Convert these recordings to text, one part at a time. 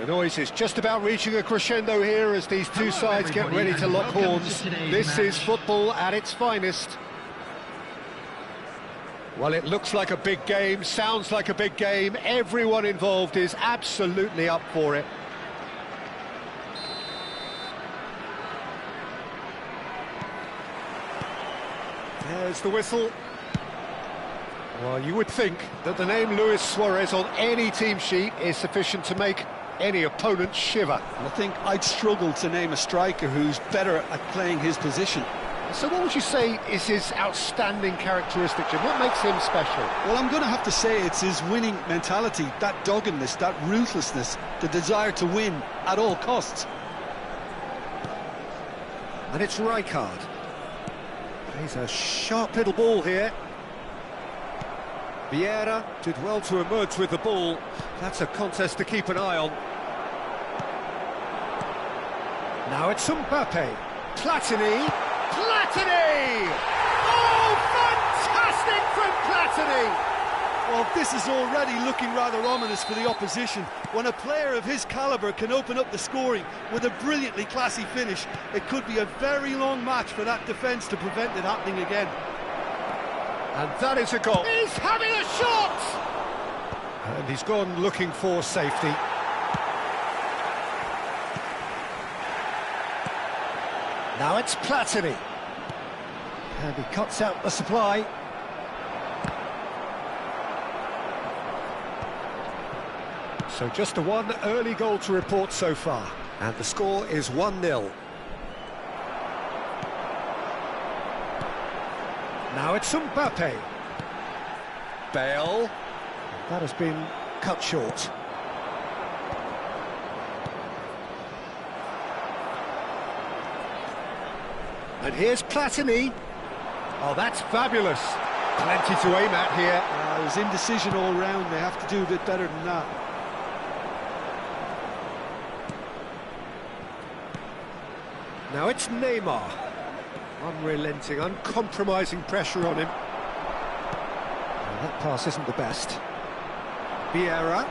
The noise is just about reaching a crescendo here as these two sides get ready to lock horns. This is football at its finest. Well, it looks like a big game, sounds like a big game. Everyone involved is absolutely up for it. There's the whistle. Well, you would think that the name Luis Suarez on any team sheet is sufficient to make any opponent shiver. I think I'd struggle to name a striker who's better at playing his position. So what would you say is his outstanding characteristic, Jim? What makes him special? Well, I'm going to have to say it's his winning mentality, that doggedness, that ruthlessness, the desire to win at all costs. And it's Rijkaard. He's a sharp little ball here. Vieira did well to emerge with the ball. That's a contest to keep an eye on. Now it's Mbappe. Platini. Platini! Oh, fantastic from Platini! Well, this is already looking rather ominous for the opposition. When a player of his calibre can open up the scoring with a brilliantly classy finish, it could be a very long match for that defence to prevent it happening again. And that is a goal. He's having a shot! And he's gone looking for safety. Now it's Platini. And he cuts out the supply. So just the one early goal to report so far. And the score is 1-0. Now it's Mbappe. Bale. That has been cut short. And here's Platini. Oh, that's fabulous. Plenty to aim at here. There's indecision all round. They have to do a bit better than that. Now it's Neymar. Unrelenting, uncompromising pressure on him. Well, that pass isn't the best. Vieira.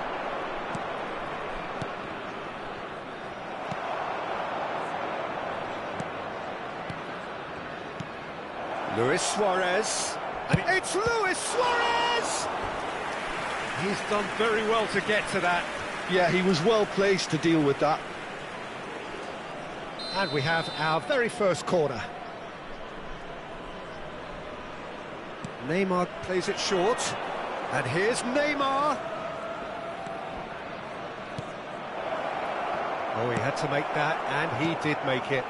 Luis Suarez. And it's Luis Suarez! He's done very well to get to that. Yeah, he was well placed to deal with that. And we have our very first corner. Neymar plays it short. And here's Neymar. Oh, he had to make that, and he did make it.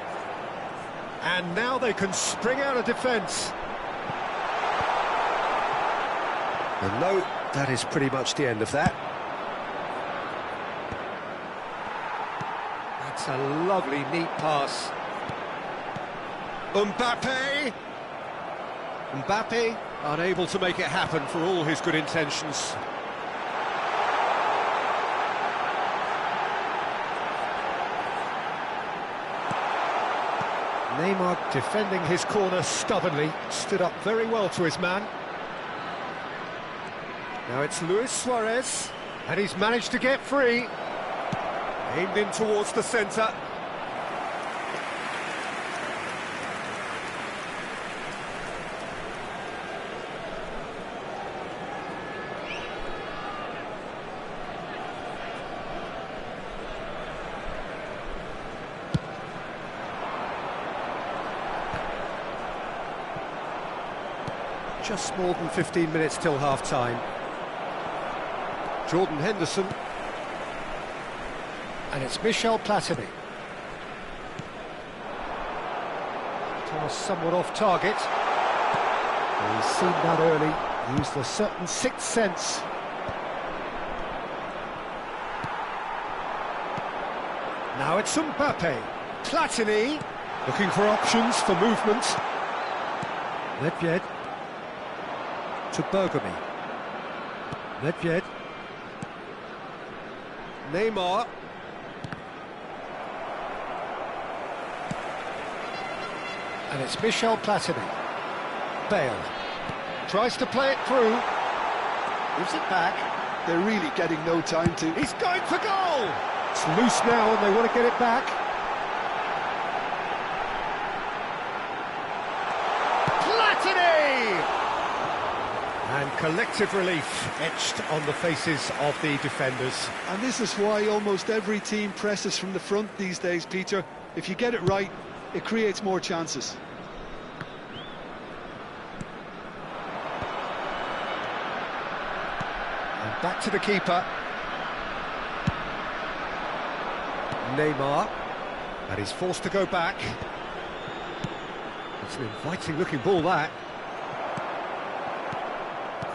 And now they can spring out of defence. And no, that is pretty much the end of that. That's a lovely, neat pass. Mbappe, unable to make it happen for all his good intentions. Neymar defending his corner stubbornly, stood up very well to his man. Now it's Luis Suarez, and he's managed to get free. Aimed in towards the centre. Just more than 15 minutes till half-time. Jordan Henderson. And it's Michel Platini. Toss somewhat off target. He's seen that early, used a certain sixth sense. Now it's Mbappe. Platini, looking for options for movement. Nedved to Bergamy. Nedved. Neymar. And it's Michel Platini. Bale tries to play it through. Gives it back. They're really getting no time to... He's going for goal! It's loose now and they want to get it back. Platini! And collective relief etched on the faces of the defenders. And this is why almost every team presses from the front these days, Peter. If you get it right, it creates more chances. And back to the keeper. Neymar. And he's forced to go back. It's an inviting looking ball, that.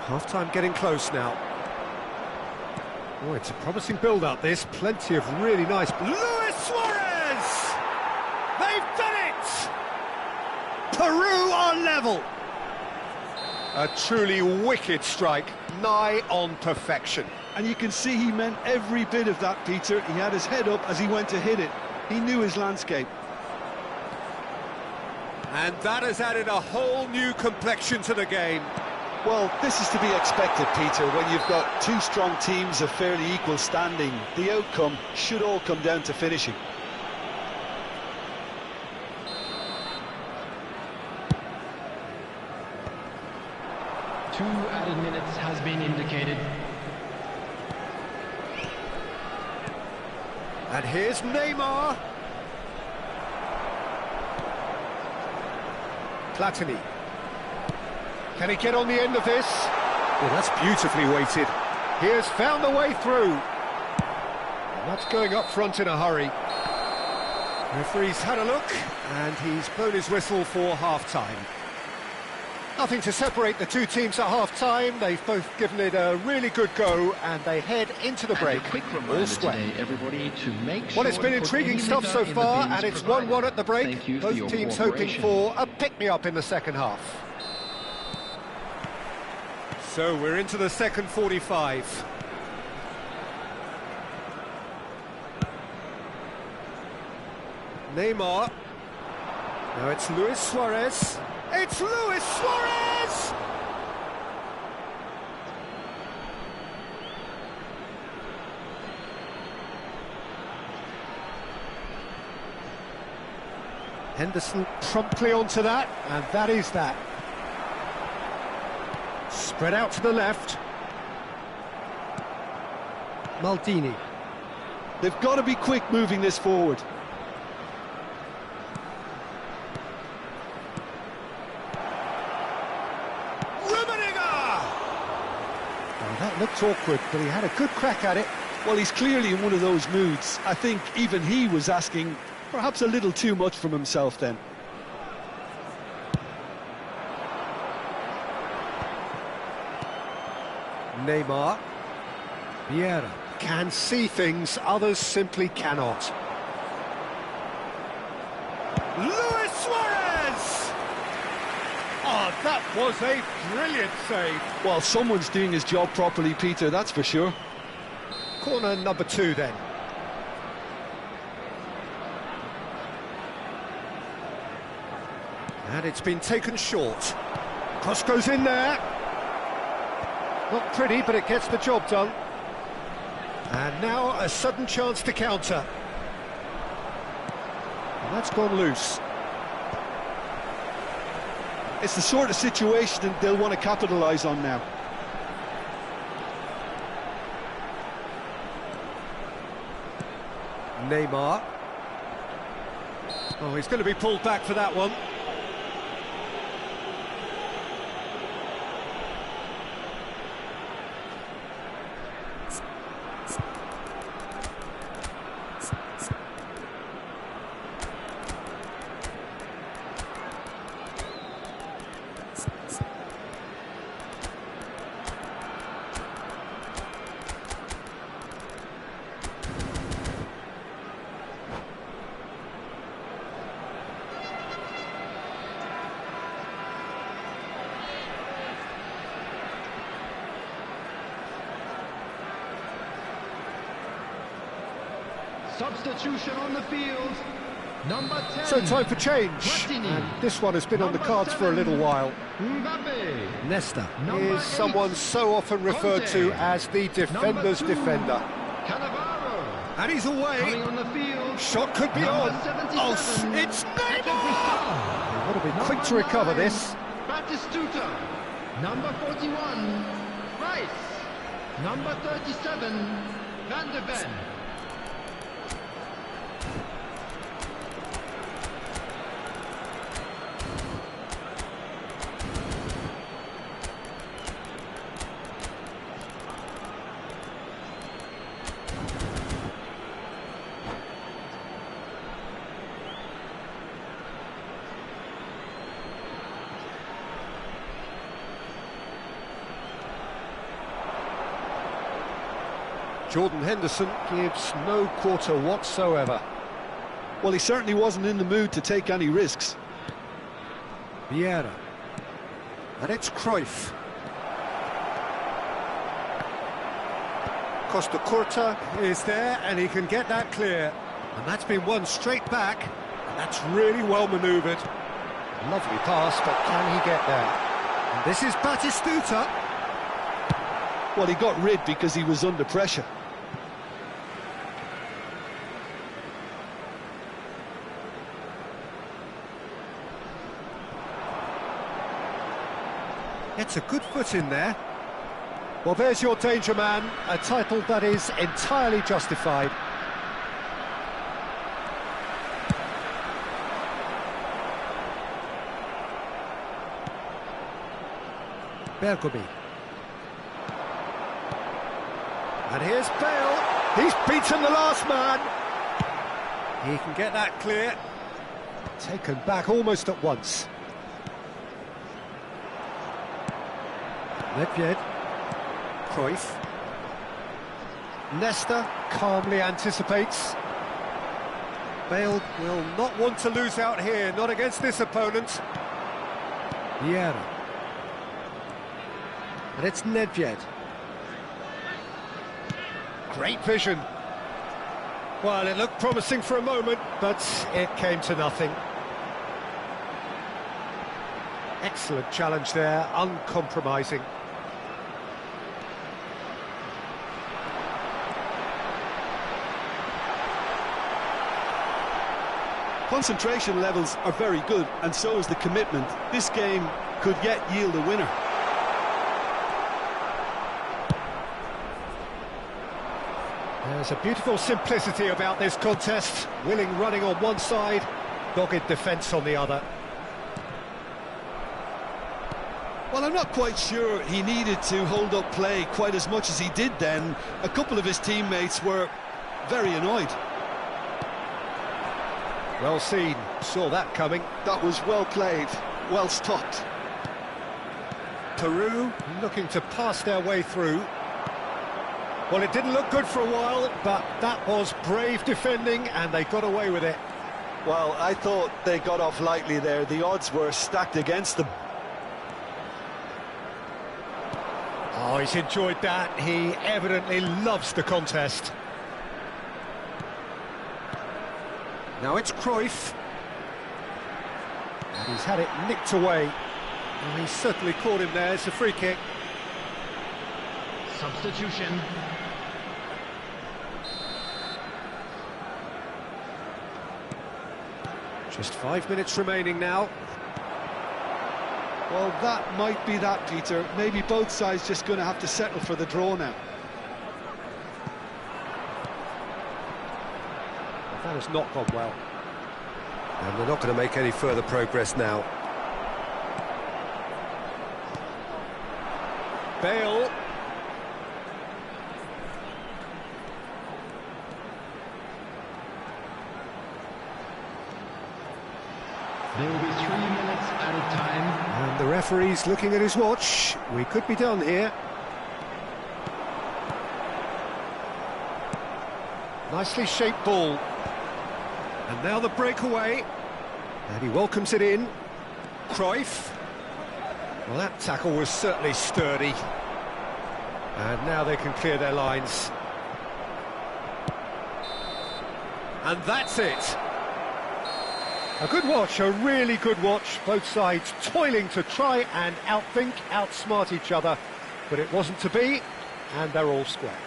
Half-time getting close now. Oh, it's a promising build-up, this. Plenty of really nice... Luis Suarez! They've done it! Peru are level! A truly wicked strike, nigh on perfection. And you can see he meant every bit of that, Peter. He had his head up as he went to hit it. He knew his landscape. And that has added a whole new complexion to the game. Well, this is to be expected, Peter, when you've got two strong teams of fairly equal standing. The outcome should all come down to finishing. Two added minutes has been indicated. And here's Neymar. Platini. Can he get on the end of this? Well, that's beautifully weighted. He has found the way through. And that's going up front in a hurry. Referee's had a look, and he's blown his whistle for half-time. Nothing to separate the two teams at half-time. They've both given it a really good go, and they head into the break. And a quick reminder today, everybody, to make sure... Well, it's been intriguing stuff so far, and it's 1-1 at the break. Both teams hoping for a pick-me-up in the second half. So we're into the second 45. Neymar. Now it's Luis Suarez. It's Luis Suarez! Henderson promptly onto that, and that is that. Spread out to the left. Maldini. They've got to be quick moving this forward. Oh, that looked awkward, but he had a good crack at it. Well, he's clearly in one of those moods. I think even he was asking perhaps a little too much from himself then. Neymar. Vieira. Can see things others simply cannot. Luis Suarez! Oh, that was a brilliant save. Well, someone's doing his job properly, Peter, that's for sure. Corner number 2 then. And it's been taken short. Cross goes in there. Not pretty, but it gets the job done. And now a sudden chance to counter. And that's gone loose. It's the sort of situation that they'll want to capitalise on now. Neymar. Oh, he's going to be pulled back for that one. Substitution on the field. Number 10. So time for change. And this one has been on the cards for a little while. Mbappe. Nesta is someone so often referred to as the defender's defender. Cannavaro. And he's away. Coming on the field. Shot could be on. Oh, it's Neymar! They would have been quick to recover this. Batistuta. Number 41. Rice. Number 37. Van de Ven. Jordan Henderson gives no quarter whatsoever. Well, he certainly wasn't in the mood to take any risks. Vieira. And it's Cruyff. Costa Curta is there, and he can get that clear. And that's been won straight back. And that's really well manoeuvred. Lovely pass, but can he get there? And this is Batistuta. Well, he got rid because he was under pressure. Gets a good foot in there. Well, there's your danger man, a title that is entirely justified. Bergomi. And here's Bale. He's beaten the last man. He can get that clear. Taken back almost at once. Nedved. Cruyff. Nesta calmly anticipates. Bale will not want to lose out here, not against this opponent. Vieira. And it's Nedved. Great vision. Well, it looked promising for a moment, but it came to nothing. Excellent challenge there, uncompromising. Concentration levels are very good, and so is the commitment. This game could yet yield a winner. There's a beautiful simplicity about this contest. Willing running on one side, dogged defence on the other. Well, I'm not quite sure he needed to hold up play quite as much as he did then. A couple of his teammates were very annoyed. Well seen, saw that coming. That was well played, well stopped. Peru looking to pass their way through. Well, it didn't look good for a while, but that was brave defending and they got away with it. Well, I thought they got off lightly there. The odds were stacked against them. Oh, he's enjoyed that. He evidently loves the contest. Now it's Cruyff. And he's had it nicked away. Well, he's certainly caught him there. It's a free kick. Substitution. Just 5 minutes remaining now. Well, that might be that, Peter. Maybe both sides just going to have to settle for the draw now. Well, that has not gone well. And they're not going to make any further progress now. Bale. There will be 3 minutes added time. And the referee's looking at his watch. We could be done here. Nicely shaped ball. And now the breakaway. And he welcomes it in. Cruyff. Well, that tackle was certainly sturdy. And now they can clear their lines. And that's it. A good watch, a really good watch. Both sides toiling to try and outthink, outsmart each other. But it wasn't to be, and they're all square.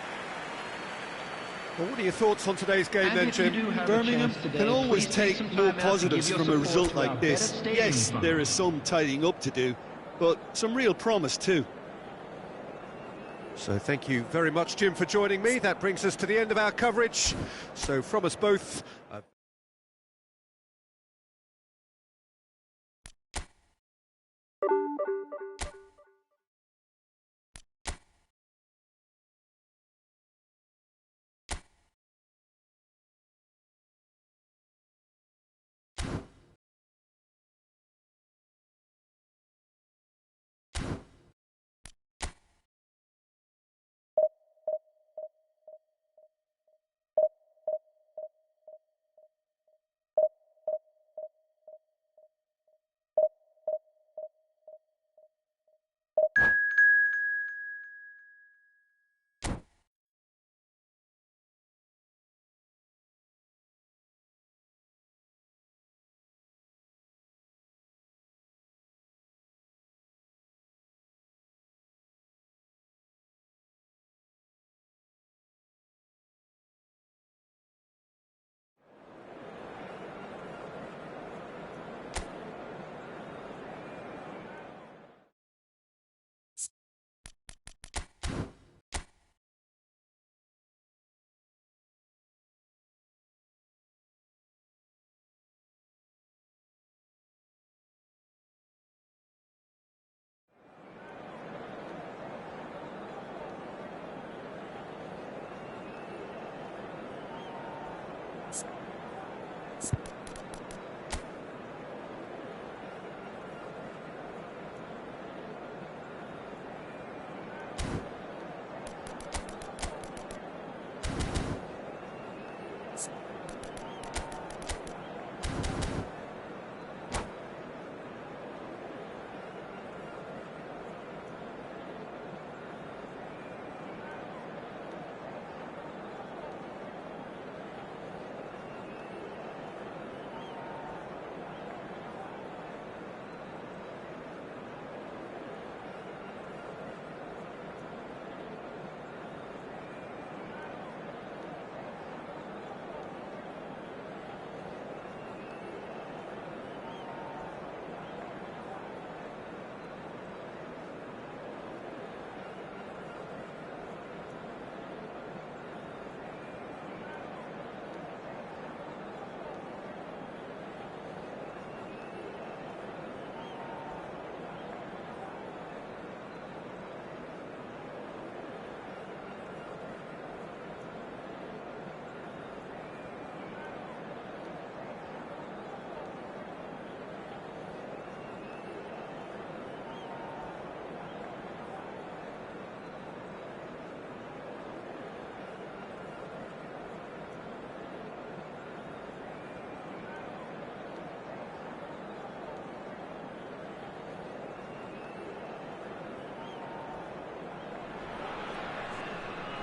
Well, what are your thoughts on today's game then, Jim? Birmingham can always take more positives from a result like this. Yes, there is some tidying up to do, but some real promise too. So thank you very much, Jim, for joining me. That brings us to the end of our coverage. So from us both...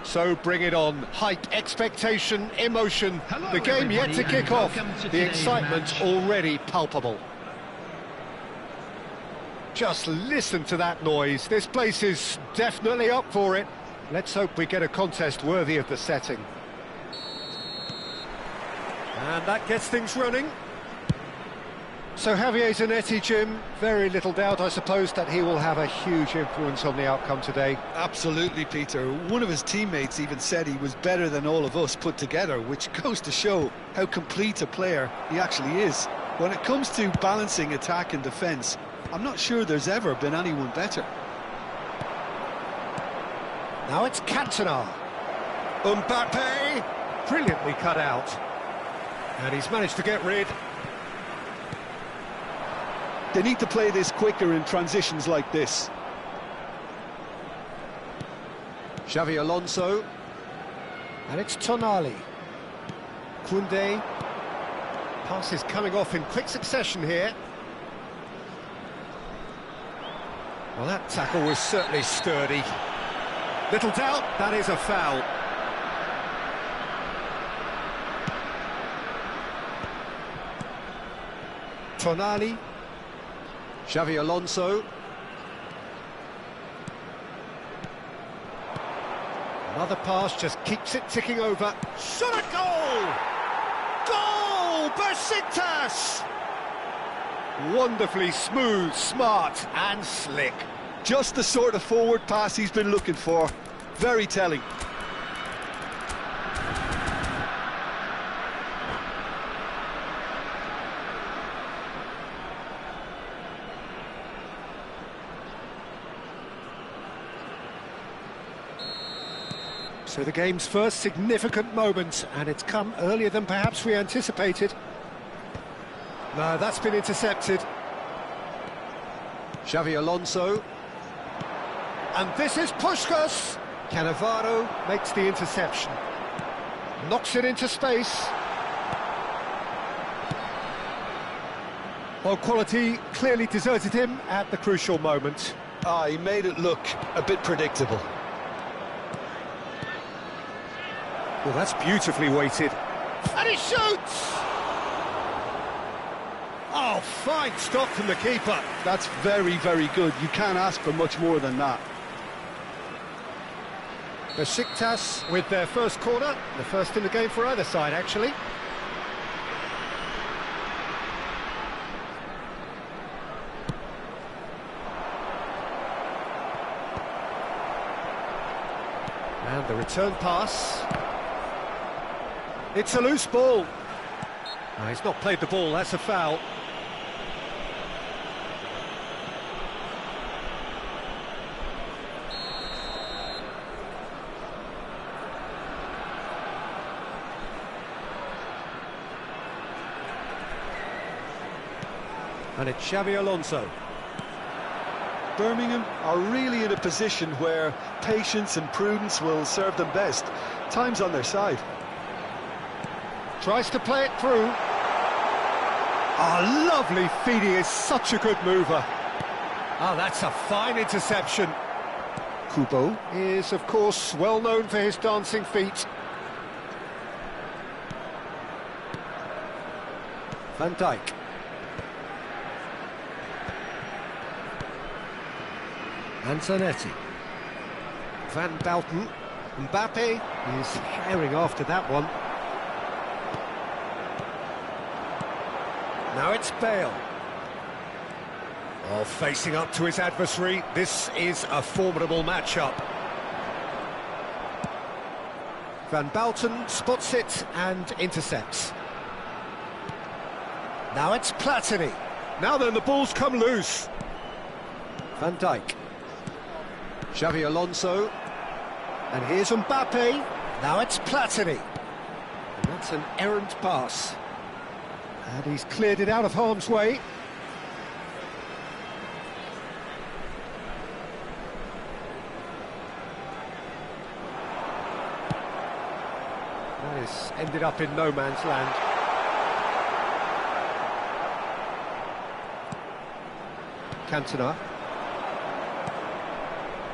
So bring it on. Hype, expectation, emotion. Hello, the game yet to everybody, kick off. welcome to The today's excitement match. already palpable. Just listen to that noise. This place is definitely up for it. Let's hope we get a contest worthy of the setting. And that gets things running. So Javier Zanetti, Jim, very little doubt, I suppose, that he will have a huge influence on the outcome today. Absolutely, Peter. One of his teammates even said he was better than all of us put together, which goes to show how complete a player he actually is. When it comes to balancing attack and defence, I'm not sure there's ever been anyone better. Now it's Cantona. Mbappe, brilliantly cut out. And he's managed to get rid. They need to play this quicker in transitions like this. Xavi Alonso. And it's Tonali. Koundé. Passes coming off in quick succession here. Well, that tackle was certainly sturdy. Little doubt, that is a foul. Tonali. Xavi Alonso. Another pass just keeps it ticking over. Shot a goal! Goal! Besiktas! Wonderfully smooth, smart and slick. Just the sort of forward pass he's been looking for. Very telling. So the game's first significant moment, and it's come earlier than perhaps we anticipated. No, that's been intercepted. Xavi Alonso. And this is Puskás. Cannavaro makes the interception. Knocks it into space. Well, quality clearly deserted him at the crucial moment. He made it look a bit predictable. Well, that's beautifully weighted. And he shoots! Oh, fine stop from the keeper. That's very, very good. You can't ask for much more than that. Besiktas with their first corner, the first in the game for either side, actually. And the return pass. It's a loose ball. No, he's not played the ball, that's a foul. And it's Xavi Alonso. Birmingham are really in a position where patience and prudence will serve them best. Time's on their side. Tries to play it through. Oh, lovely feed, he is such a good mover. Oh, that's a fine interception. Kubo is, of course, well known for his dancing feet. Van Dijk. And Zanetti. Van Basten. Mbappe is herring after that one. Now it's Bale. Oh, facing up to his adversary. This is a formidable matchup. Van Basten spots it and intercepts. Now it's Platini. Now then, the ball's come loose. Van Dijk. Xavi Alonso. And here's Mbappe. Now it's Platini. And that's an errant pass. And he's cleared it out of harm's way. That is ended up in no man's land. Cantona.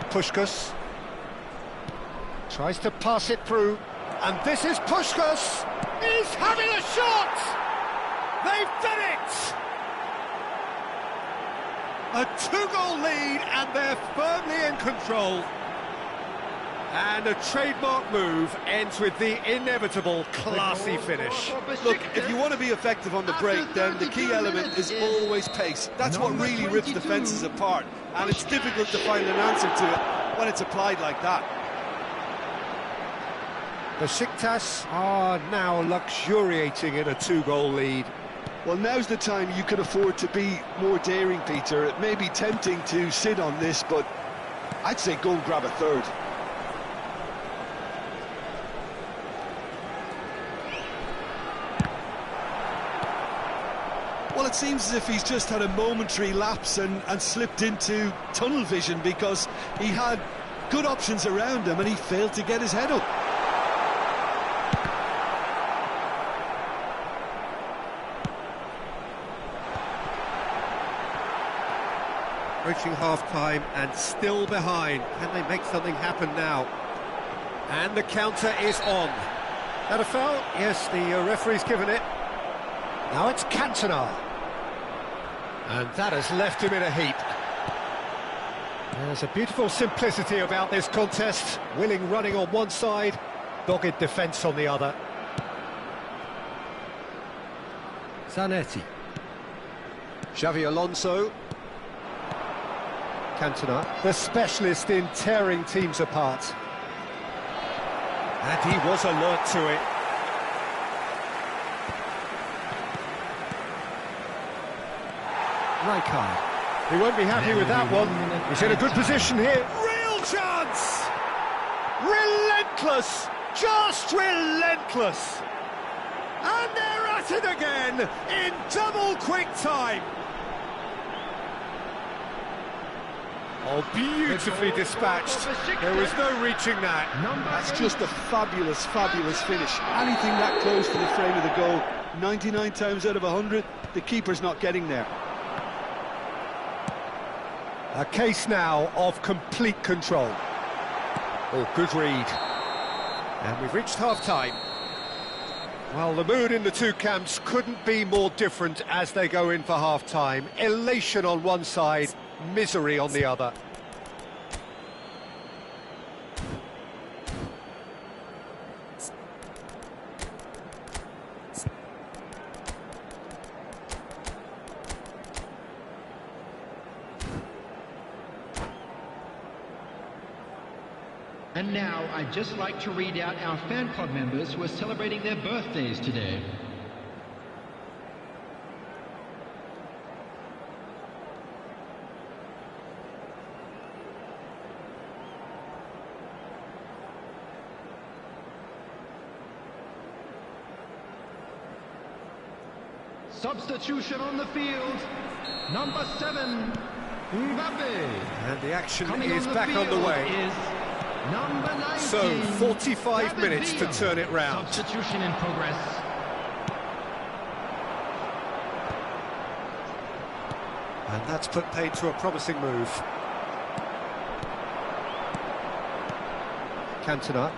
Puskás. Tries to pass it through, and this is Puskás. He's having a shot! They've done it! A 2-goal lead, and they're firmly in control. And a trademark move ends with the inevitable classy finish. Look, if you want to be effective on the break, then the key element is always pace. That's what really rips defences apart, and it's difficult to find an answer to it when it's applied like that. Besiktas are now luxuriating in a 2-goal lead. Well, now's the time you can afford to be more daring, Peter. It may be tempting to sit on this, but I'd say go and grab a third. Well, it seems as if he's just had a momentary lapse and slipped into tunnel vision, because he had good options around him and he failed to get his head up. Approaching half-time and still behind. Can they make something happen now? And the counter is on. That a foul? Yes, the referee's given it. Now it's Cantona. And that has left him in a heap. There's a beautiful simplicity about this contest. Willing running on one side, dogged defence on the other. Zanetti. Xavi Alonso. Cantona, the specialist in tearing teams apart. And he was alert to it. Rijkaard. He won't be happy with that one. He's in a good position here. Real chance! Relentless! Just relentless! And they're at it again in double quick time. Oh, beautifully dispatched. There was no reaching that. That's just a fabulous, fabulous finish. Anything that close to the frame of the goal, 99 times out of 100, the keeper's not getting there. A case now of complete control. Oh, good read. And we've reached half-time. Well, the mood in the two camps couldn't be more different as they go in for half-time. Elation on one side, misery on the other. And now, I'd just like to read out our fan club members who are celebrating their birthdays today. Substitution on the field, number 7, Mbappe. And the action Coming is on back on the way. Is number 19, So, 45 minutes to turn it round. Substitution in progress. And that's put paid to a promising move. Cantona.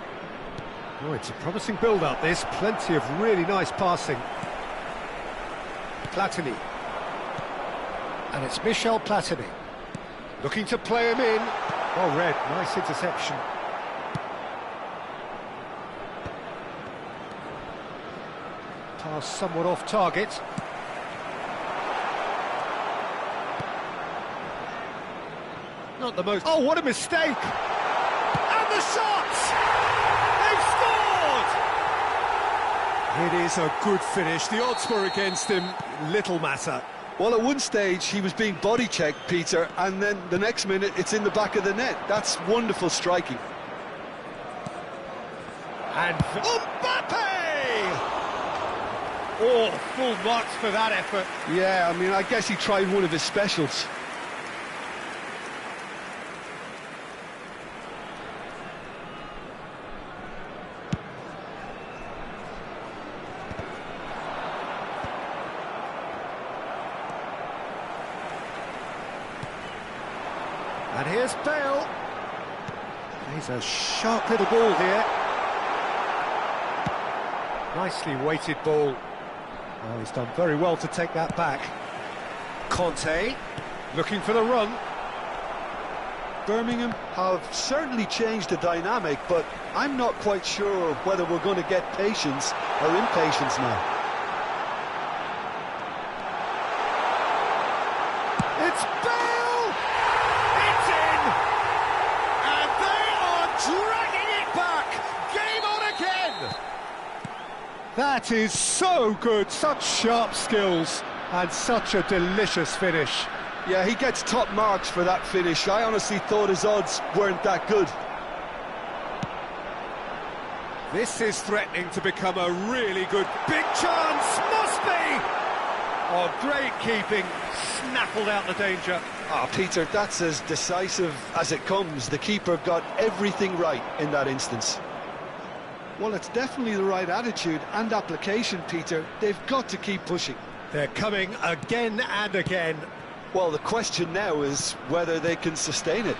Oh, it's a promising build-up, this. Plenty of really nice passing. Platini. And it's Michel Platini. Looking to play him in. Well read, nice interception. Pass somewhat off target. Not the most... Oh, what a mistake! And the shot! They've scored! It is a good finish. The odds were against him. Little matter. Well, at one stage, he was being body-checked, Peter, and then the next minute, it's in the back of the net. That's wonderful striking. And Mbappe! Oh, full marks for that effort. Yeah, I mean, I guess he tried one of his specials. And here's Bale. Plays a sharp little ball here. Nicely weighted ball. Oh, he's done very well to take that back. Conte, looking for the run. Birmingham have certainly changed the dynamic, but I'm not quite sure whether we're going to get patience or impatience now. It's Bale! It's in! And they are dragging it back! Game on again! That is so good, such sharp skills, and such a delicious finish. Yeah, he gets top marks for that finish. I honestly thought his odds weren't that good. This is threatening to become a really good... Big chance! Must be! Oh, great keeping. Snaffled out the danger. Ah, Peter, that's as decisive as it comes. The keeper got everything right in that instance. Well, it's definitely the right attitude and application, Peter. They've got to keep pushing. They're coming again and again. Well, the question now is whether they can sustain it.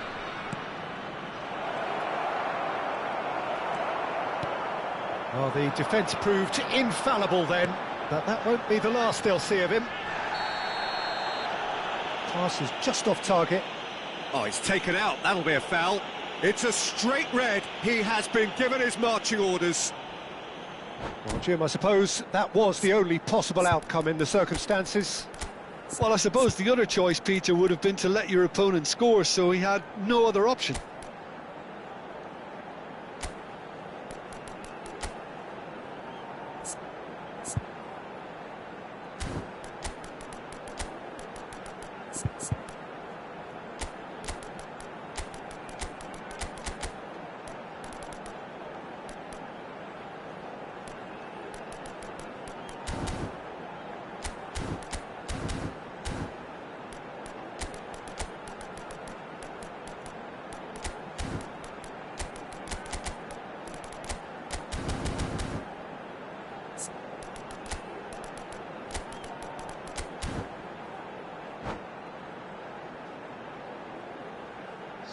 Well, the defence proved infallible then, but that won't be the last they'll see of him. Pass is just off target. Oh, he's taken out. That'll be a foul. It's a straight red. He has been given his marching orders. Well, Jim, I suppose that was the only possible outcome in the circumstances. Well, I suppose the other choice, Peter, would have been to let your opponent score, so he had no other option.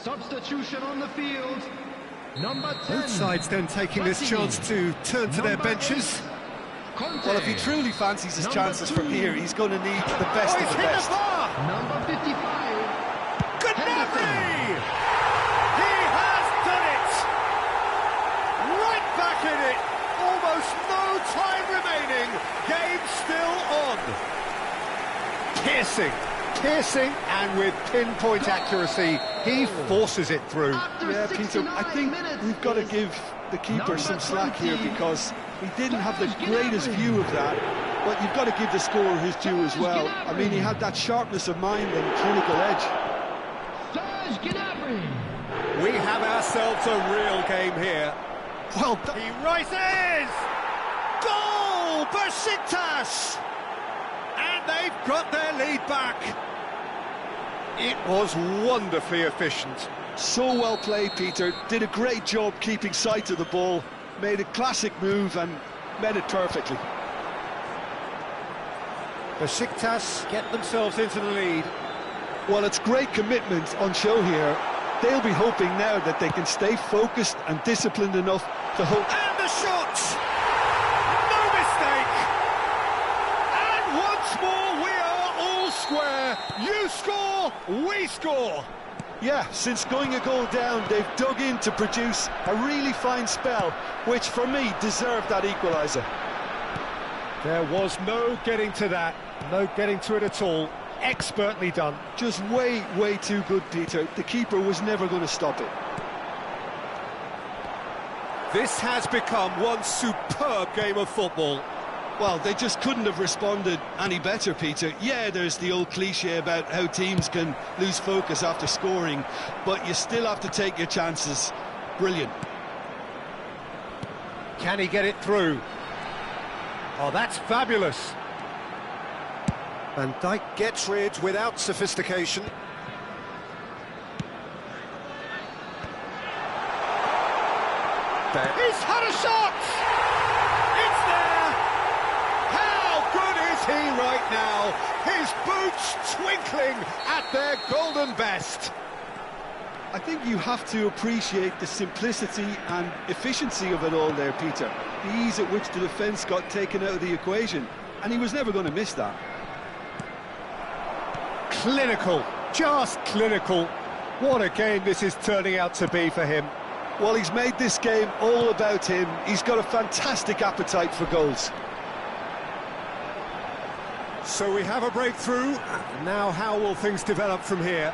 Substitution on the field. Number 10. Both sides then taking this chance to turn to their benches. Well, if he truly fancies his chances from here, he's going to need the best of the best. Number 55. Gnabry! He has done it! Right back in it! Almost no time remaining. Game still on. Piercing, and with pinpoint accuracy, he forces it through. Yeah, Peter, I think we've got to give the keeper some slack here because he didn't have the greatest view of that, but you've got to give the scorer his due as well. I mean, he had that sharpness of mind and clinical edge. We have ourselves a real game here. Well, he rises! Goal! Besiktas! And they've got their lead back. It was wonderfully efficient. So well played, Peter. Did a great job keeping sight of the ball. Made a classic move and met it perfectly. Besiktas get themselves into the lead. Well, it's great commitment on show here. They'll be hoping now that they can stay focused and disciplined enough to hold... And the shot! No mistake! And once more we are all square. You score, we score. Yeah, since going a goal down, they've dug in to produce a really fine spell, which for me deserved that equaliser. There was no getting to that, no getting to it at all. Expertly done. Just way too good, Peter. The keeper was never going to stop it. This has become one superb game of football. Well, they just couldn't have responded any better, Peter. Yeah, there's the old cliche about how teams can lose focus after scoring, but you still have to take your chances. Brilliant. Can he get it through? Oh, that's fabulous. Van Dijk gets rid without sophistication. He's had a shot! It's there! How good is he right now? His boots twinkling at their golden best. I think you have to appreciate the simplicity and efficiency of it all there, Peter. The ease at which the defence got taken out of the equation, and he was never going to miss that. Clinical, just clinical. What a game this is turning out to be for him. Well, he's made this game all about him. He's got a fantastic appetite for goals. So we have a breakthrough. Now how will things develop from here?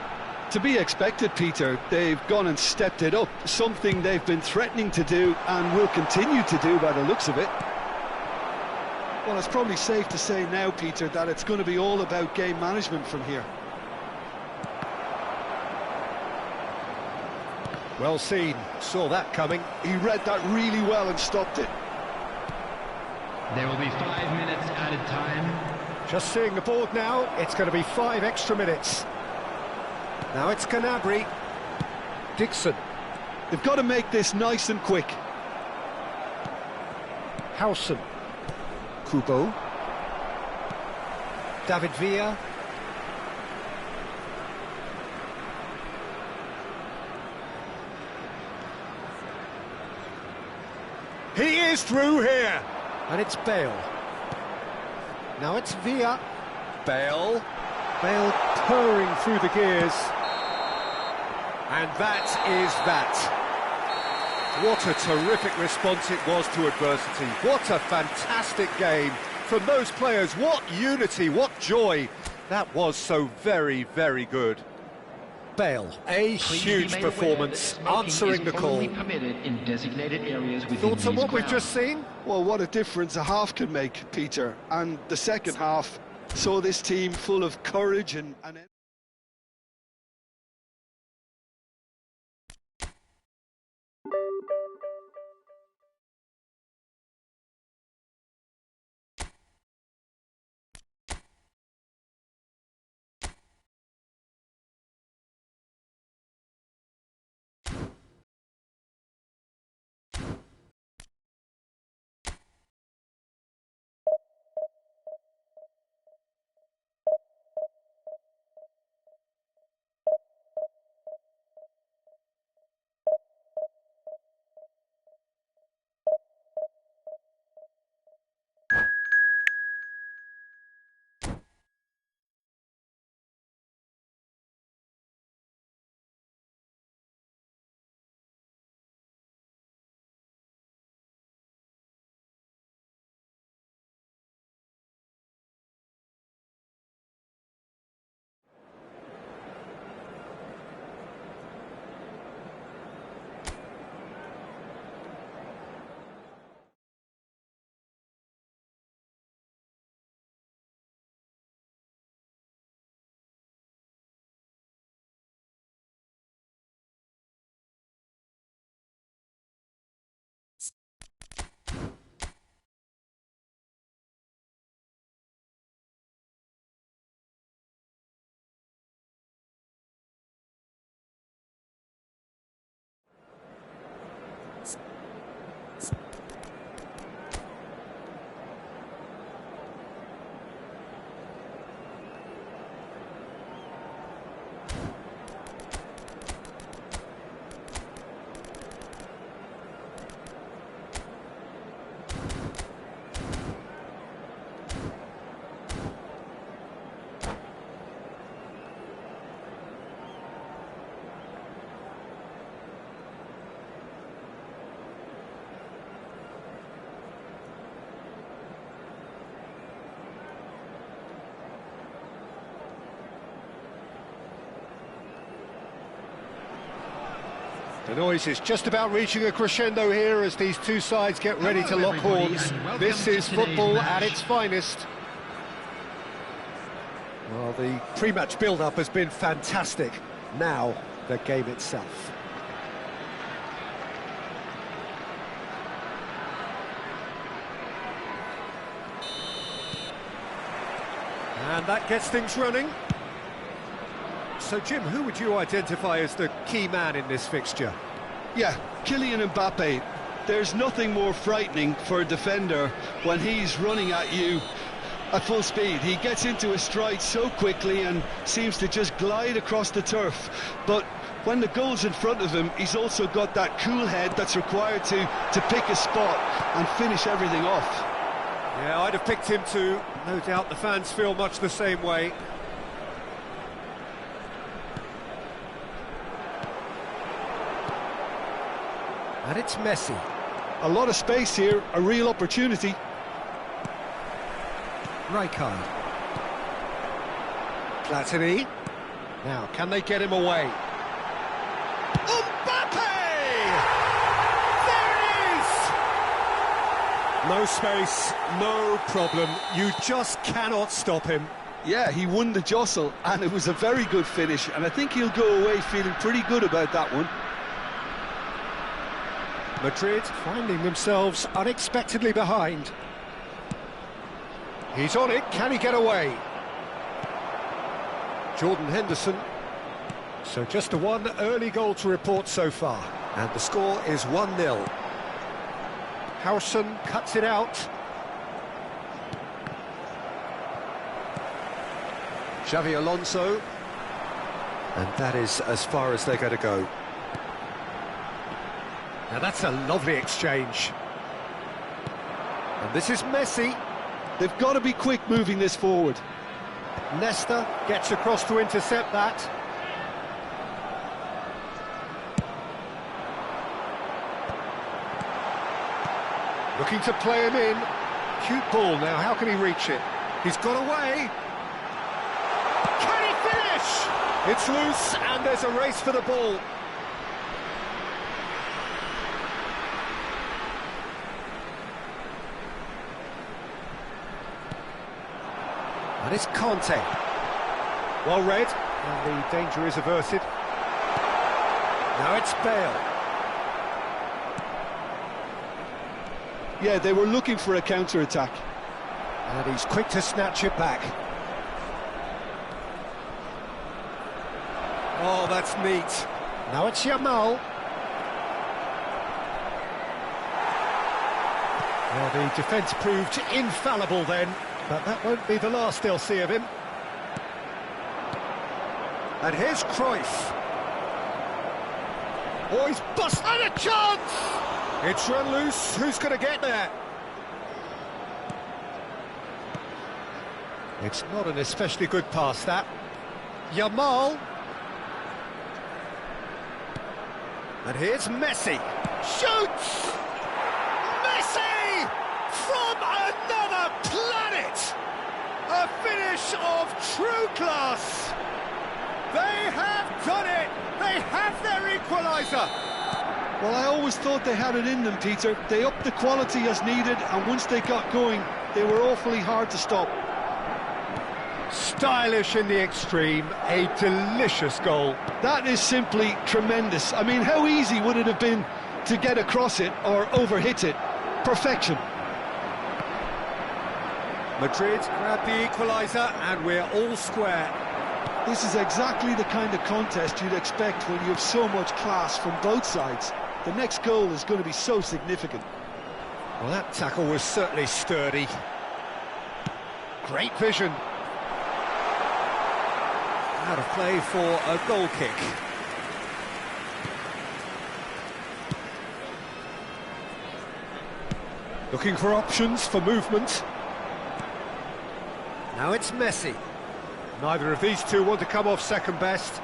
To be expected, Peter. They've gone and stepped it up, something they've been threatening to do and will continue to do by the looks of it. Well, it's probably safe to say now, Peter, that it's going to be all about game management from here. Well seen, saw that coming. He read that really well and stopped it. There will be 5 minutes added time. Just seeing the board now, it's going to be 5 extra minutes. Now it's Gnabry. Dixon. They've got to make this nice and quick. Howson. Kubo. David Villa. He is through here. And it's Bale. Now it's Villa. Bale. Bale purring through the gears. And that is that. What a terrific response it was to adversity. What a fantastic game from those players. What unity, what joy. That was so very, very good. Bale, a huge performance, answering the call. In designated areas Thoughts on what we've just seen? Well, what a difference a half can make, Peter. And the second half saw this team full of courage and the noise is just about reaching a crescendo here as these two sides get ready to lock horns. This is football at its finest. Well, the pre-match build-up has been fantastic. Now, the game itself. And that gets things running. So, Jim, who would you identify as the key man in this fixture? yeah, Kylian Mbappe. There's nothing more frightening for a defender when he's running at you At full speed, he gets into a stride so quickly and seems to just glide across the turf. But when the goal's in front of him, he's also got that cool head that's required to pick a spot and finish everything off. Yeah, I'd have picked him too. No doubt the fans feel much the same way. And it's Messi. A lot of space here, a real opportunity. Rijkaard. Platini. Now, can they get him away? Mbappe! There it is! No space, no problem. You just cannot stop him. Yeah, he won the jostle, and it was a very good finish, and I think he'll go away feeling pretty good about that one. Madrid finding themselves unexpectedly behind. He's on it, can he get away? Jordan Henderson. So just a one early goal to report so far. And the score is 1-0. Howson cuts it out. Xavi Alonso. And that is as far as they're going to go. Now that's a lovely exchange. And this is Messi. They've got to be quick moving this forward. Nesta gets across to intercept that. Looking to play him in. Cute ball now, how can he reach it? He's got away. Can he finish? It's loose and there's a race for the ball. And it's Conte. Well read, and the danger is averted. Now it's Bale. Yeah, they were looking for a counter-attack. And he's quick to snatch it back. Oh, that's neat. Now it's Yamal. Well, the defence proved infallible then. But that won't be the last they'll see of him. And here's Cruyff. Oh, he's busted a chance! It's run loose. Who's going to get there? It's not an especially good pass, that. Yamal. And here's Messi. Shoots! Messi! From another planet! A finish of true class! They have done it! They have their equaliser! Well, I always thought they had it in them, Peter. They upped the quality as needed, and once they got going, they were awfully hard to stop. Stylish in the extreme, a delicious goal. That is simply tremendous. I mean, how easy would it have been to get across it or overhit it? Perfection. Madrid grab the equaliser and we're all square. This is exactly the kind of contest you'd expect when you have so much class from both sides. The next goal is going to be so significant. Well, that tackle was certainly sturdy. Great vision. Out of play for a goal kick. Looking for options for movement. Now it's Messi. Neither of these two want to come off second best.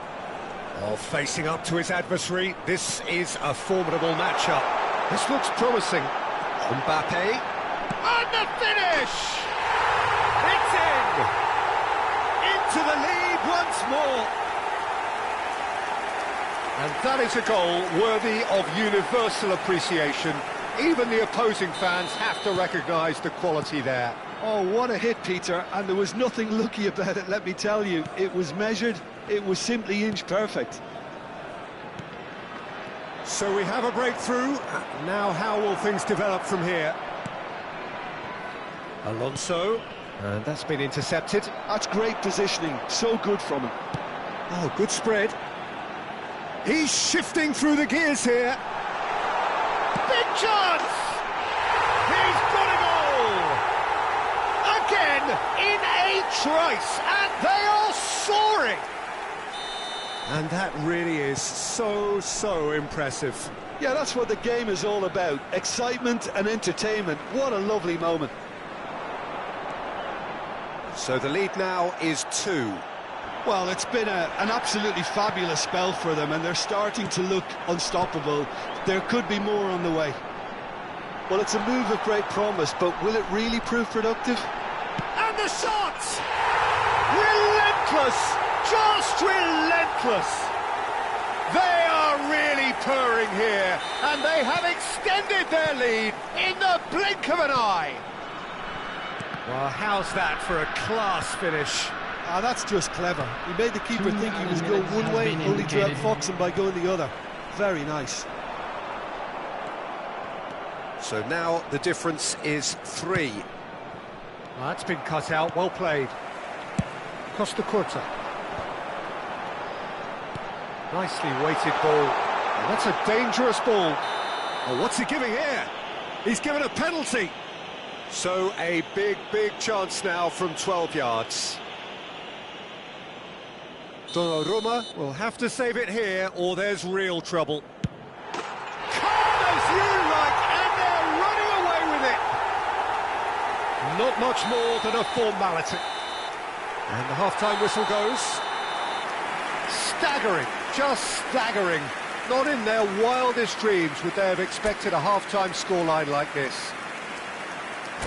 Oh, facing up to his adversary. This is a formidable matchup. This looks promising. Mbappe. And the finish! It's in! Into the lead once more. And that is a goal worthy of universal appreciation. Even the opposing fans have to recognise the quality there. Oh, what a hit, Peter, and there was nothing lucky about it, let me tell you. It was measured, it was simply inch perfect. So we have a breakthrough. Now how will things develop from here? Alonso, and that's been intercepted. That's great positioning, so good from him. Oh, good spread. He's shifting through the gears here. Big chance! He's got a goal! again in a trice, and they are soaring. And that really is so impressive. Yeah, that's what the game is all about. Excitement and entertainment. What a lovely moment. So the lead now is 2. Well, it's been an absolutely fabulous spell for them, and they're starting to look unstoppable. There could be more on the way. Well, it's a move of great promise, but will it really prove productive? And the shot! Relentless! Just relentless! They are really purring here, and they have extended their lead in the blink of an eye. Well, how's that for a class finish? Ah, that's just clever. He made the keeper think he was going one way, only to outfox him by going the other. Very nice. So now the difference is 3. Well, that's been cut out, well played. Costa Curta. Nicely weighted ball. Oh, that's a dangerous ball. Oh, what's he giving here? He's given a penalty. So a big chance now from 12 yards. Donnarumma will have to save it here, or there's real trouble. Calm as you like, and they're running away with it. Not much more than a formality. And the half-time whistle goes. Staggering, just staggering. Not in their wildest dreams would they have expected a half-time scoreline like this.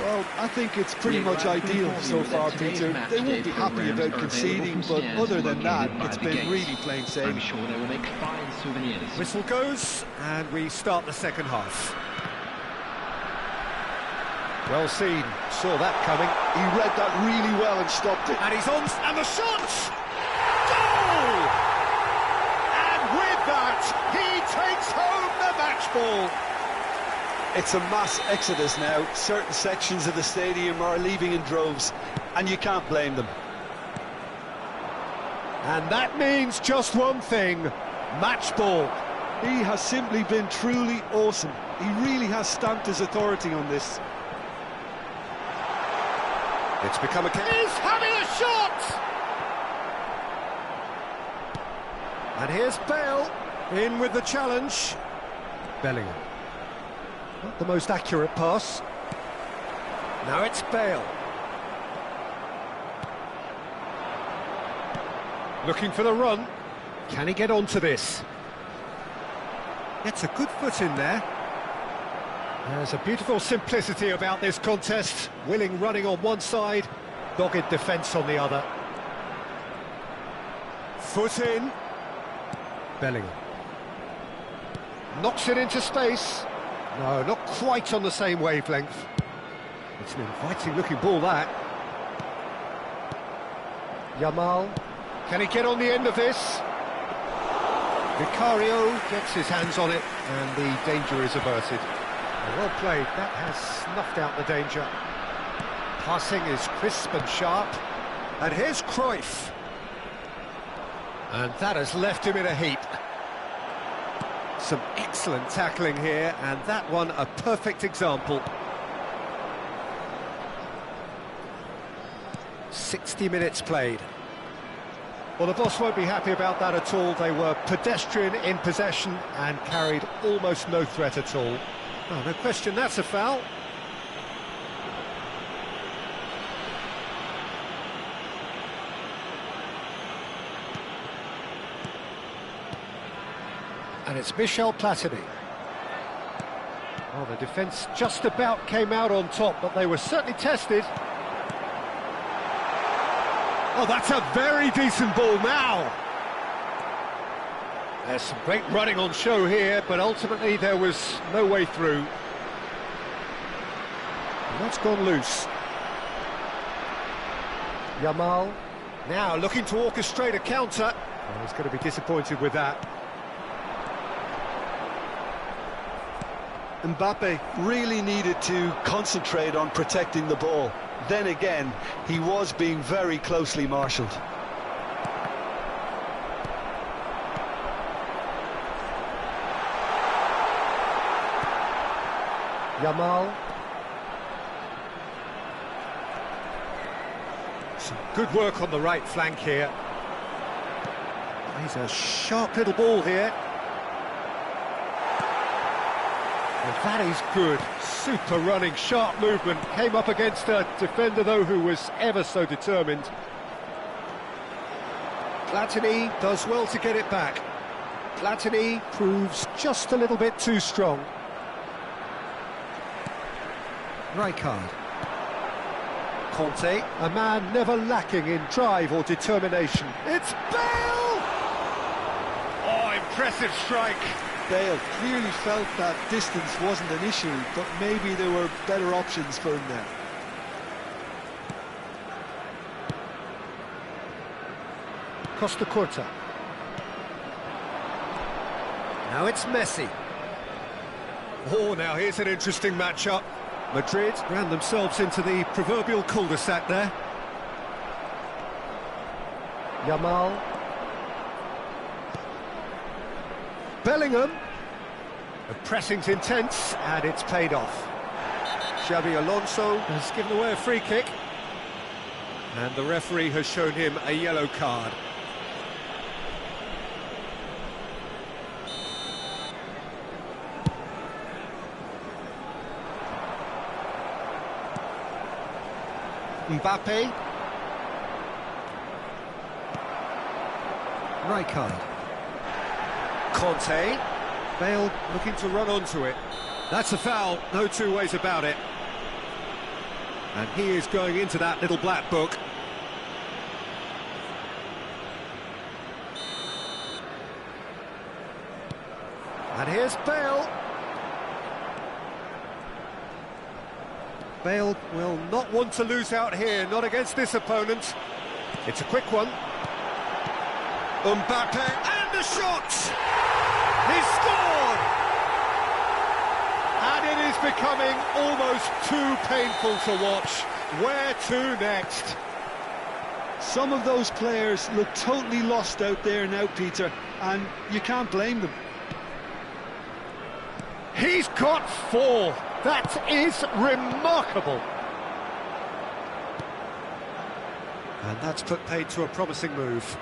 Well, I think it's pretty much ideal so far, Peter. They won't be happy about conceding, but other than that, it's been really plain sailing. I'm sure they will make fine souvenirs. Whistle goes, and we start the second half. Well seen, saw that coming. He read that really well and stopped it. And he's on, and the shot! Goal! And with that, he takes home the match ball. It's a mass exodus now. Certain sections of the stadium are leaving in droves, and you can't blame them. And that means just one thing, match ball. He has simply been truly awesome. He really has stamped his authority on this. It's become a... He's having a shot! And here's Bale, in with the challenge. Bellingham. Not the most accurate pass. Now it's Bale. Looking for the run. Can he get onto this? Gets a good foot in there. There's a beautiful simplicity about this contest. Willing running on one side, dogged defence on the other. Foot in. Bellingham. Knocks it into space. No, not quite on the same wavelength. It's an inviting-looking ball, that. Yamal. Can he get on the end of this? Vicario gets his hands on it, and the danger is averted. Well played, that has snuffed out the danger. Passing is crisp and sharp. And here's Cruyff. And that has left him in a heap. Some excellent tackling here, and that one a perfect example. 60 minutes played. Well, the boss won't be happy about that at all. They were pedestrian in possession and carried almost no threat at all. Oh, no question, that's a foul. And it's Michel Platini. Well, the defence just about came out on top, but they were certainly tested. Oh, that's a very decent ball now. There's some great running on show here, but ultimately there was no way through. And that's gone loose. Yamal, now looking to orchestrate a counter. Oh, he's going to be disappointed with that. Mbappe really needed to concentrate on protecting the ball. Then again, he was being very closely marshalled. Yamal. Some good work on the right flank here. He's a sharp little ball here. Well, that is good. Super running, sharp movement. Came up against a defender, though, who was ever so determined. Platini does well to get it back. Platini proves just a little bit too strong. Rijkaard. Conte, a man never lacking in drive or determination. It's Bale! Oh, impressive strike. Bale clearly felt that distance wasn't an issue, but maybe there were better options for him there. Costa Curta. Now it's Messi. Oh, now here's an interesting matchup. Madrid ran themselves into the proverbial cul-de-sac there. Yamal. Bellingham. The pressing's intense, and it's paid off. Xabi Alonso has given away a free kick. And the referee has shown him a yellow card. Mbappe. Rijkaard. Conte. Bale looking to run onto it. That's a foul, no two ways about it. And he is going into that little black book. And here's Bale. Bale will not want to lose out here, not against this opponent. It's a quick one. Mbappe, and the shot! He's scored! And it is becoming almost too painful to watch. Where to next? Some of those players look totally lost out there now, Peter, and you can't blame them. He's got 4. That is remarkable. And that's put paid to a promising move.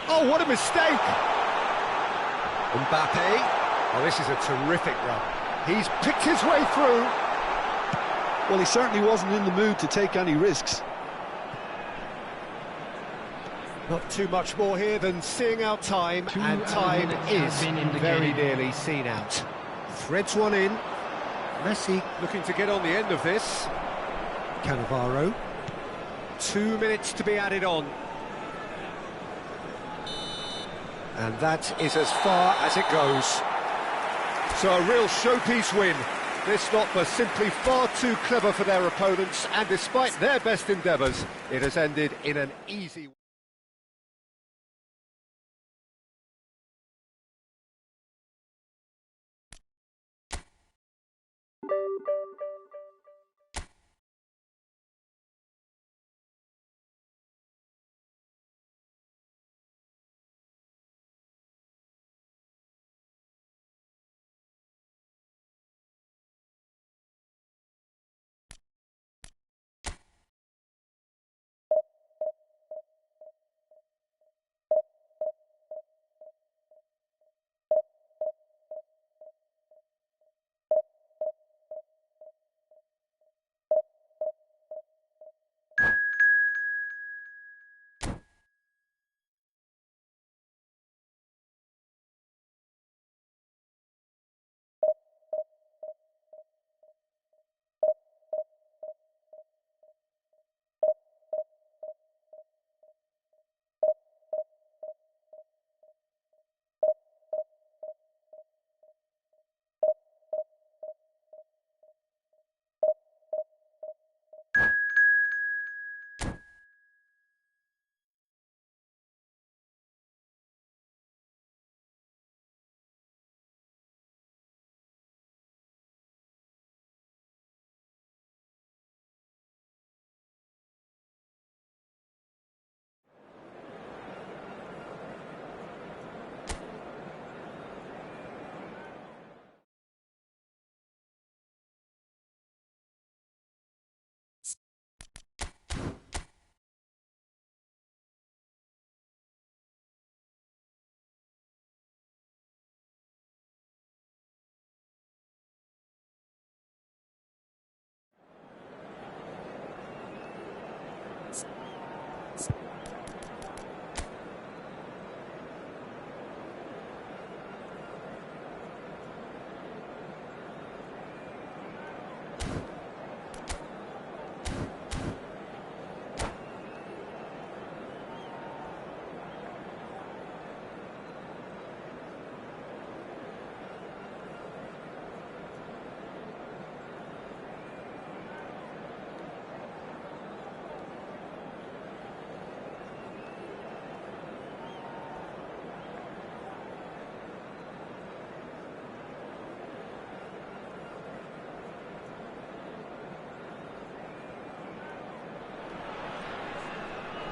Oh, what a mistake! Mbappe. Oh, this is a terrific run. He's picked his way through. Well, he certainly wasn't in the mood to take any risks. Not too much more here than seeing out time, and time is very nearly seen out. Threads one in. Messi looking to get on the end of this. Cannavaro. 2 minutes to be added on. And that is as far as it goes. So a real showpiece win. This lot was simply far too clever for their opponents, and despite their best endeavours, it has ended in an easy way.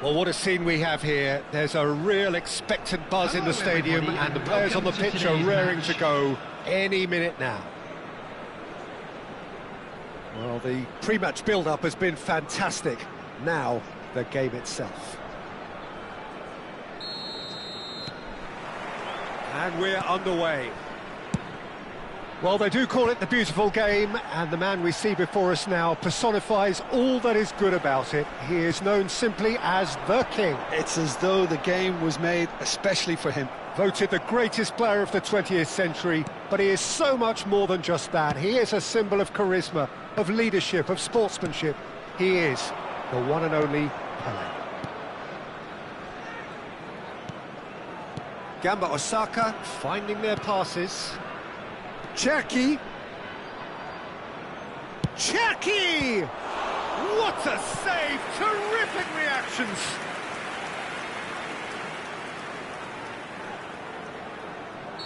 Well, what a scene we have here. There's a real expectant buzz in the stadium, and the players on the pitch are raring to go any minute now. Well, the pre-match build-up has been fantastic. Now, the game itself. And we're underway. Well, they do call it the beautiful game, and the man we see before us now personifies all that is good about it. He is known simply as the King. It's as though the game was made especially for him. Voted the greatest player of the 20th century, but he is so much more than just that. He is a symbol of charisma, of leadership, of sportsmanship. He is the one and only Pelé. Gamba Osaka finding their passes. Cherki! What a save! Terrific reactions!